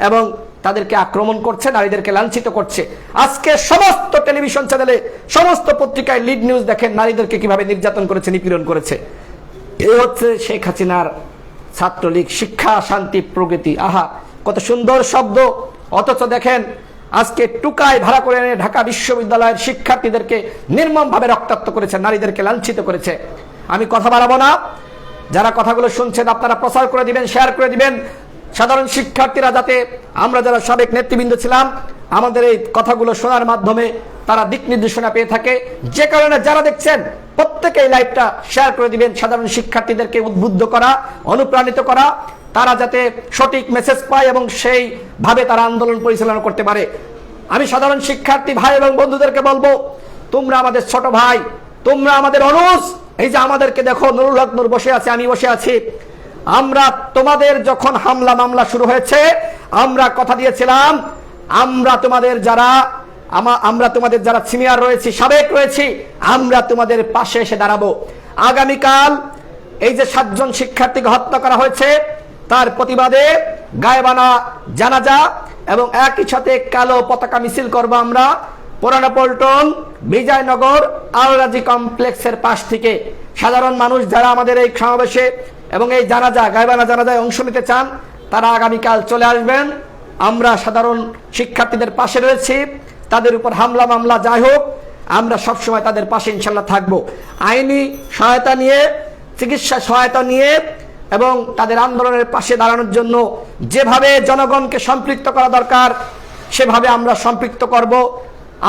এবং তাদেরকে আক্রমণ করছে, নারীদেরকে লাঞ্ছিত করছে। আজকে সমস্ত টেলিভিশন চ্যানেলে, সমস্ত পত্রিকায় লিড নিউজ দেখেন নারীদেরকে কিভাবে নির্যাতন করেছে, নিপীড়ন করেছে। এই হচ্ছে শেখ হাসিনার ছাত্রলীগ। শিক্ষা, শান্তি, প্রগতি, আহা কত সুন্দর শব্দ। অথচ দেখেন আজকে টুকায় ভাড়া করে এনে ঢাকা বিশ্ববিদ্যালয়ের শিক্ষার্থীদেরকে নির্মমভাবে রক্তাক্ত করেছে, নারীদেরকে লাঞ্ছিত করেছে। আমি কথা বাড়াবো না। যারা কথাগুলো শুনছেন আপনারা প্রচার করে দিবেন, শেয়ার করে দিবেন। সাধারণ শিক্ষার্থীরা যাতে, আমরা যারা সাবেক নেতৃবৃন্দ ছিলাম, আমাদের এই কথাগুলো শোনার মাধ্যমে তারা দিক নির্দেশনা পেয়ে থাকে। যে কারণে যারা দেখছেন প্রত্যেকে এই লাইভটা শেয়ার করে দিবেন। সাধারণ শিক্ষার্থীদেরকে উদ্বুদ্ধ করা, অনুপ্রাণিত করা, তারা যাতে সঠিক মেসেজ পায় এবং সেইভাবে তারা আন্দোলন পরিচালনা করতে পারে। আমি সাধারণ শিক্ষার্থী ভাই এবং বন্ধুদেরকে বলবো, তোমরা আমাদের ছোট ভাই, তোমরা আমাদের অনুজ। এই যে আমাদেরকে দেখো, নুরুল হক নূর বসে আছে, আমি বসে আছি। আমরা তোমাদের যখন হামলা মামলা শুরু হয়েছে, আমরা কথা দিয়েছিলাম, আমরা তোমাদের যারা আমরা তোমাদের যারা সিনিয়র রয়েছি, সাবেক রয়েছি, আমরা তোমাদের পাশে এসে দাঁড়াবো। আগামীকাল এই যে 7 জন শিক্ষার্থীকে হত্যা করা হয়েছে তার প্রতিবাদে গায়েবানা জানাজা এবং একই সাথে কালো পতাকা মিছিল করব আমরা পুরানা পল্টন বিজয়নগর আলরাজি কমপ্লেক্সের পাশ থেকে। সাধারণ মানুষ যারা আমাদের এই সমাবেশে এবং এই জানাজা গায়েবানা জানাজায় অংশ নিতে চান তারা আগামীকাল চলে আসবেন। আমরা সাধারণ শিক্ষার্থীদের পাশে রয়েছি, তাদের উপর হামলা মামলা যাই হোক আমরা সবসময় তাদের পাশে ইনশাল্লাহ থাকবো। আইনি সহায়তা নিয়ে, চিকিৎসা সহায়তা নিয়ে এবং তাদের আন্দোলনের পাশে দাঁড়ানোর জন্য যেভাবে জনগণকে সম্পৃক্ত করা দরকার সেভাবে আমরা সম্পৃক্ত করব।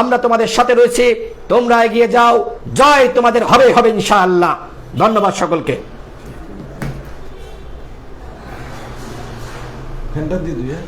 আমরা তোমাদের সাথে রয়েছি, তোমরা এগিয়ে যাও, জয় তোমাদের হবে হবে ইনশাআল্লাহ। ধন্যবাদ সকলকে। ফ্যানটা দিয়ে দিই, হ্যাঁ।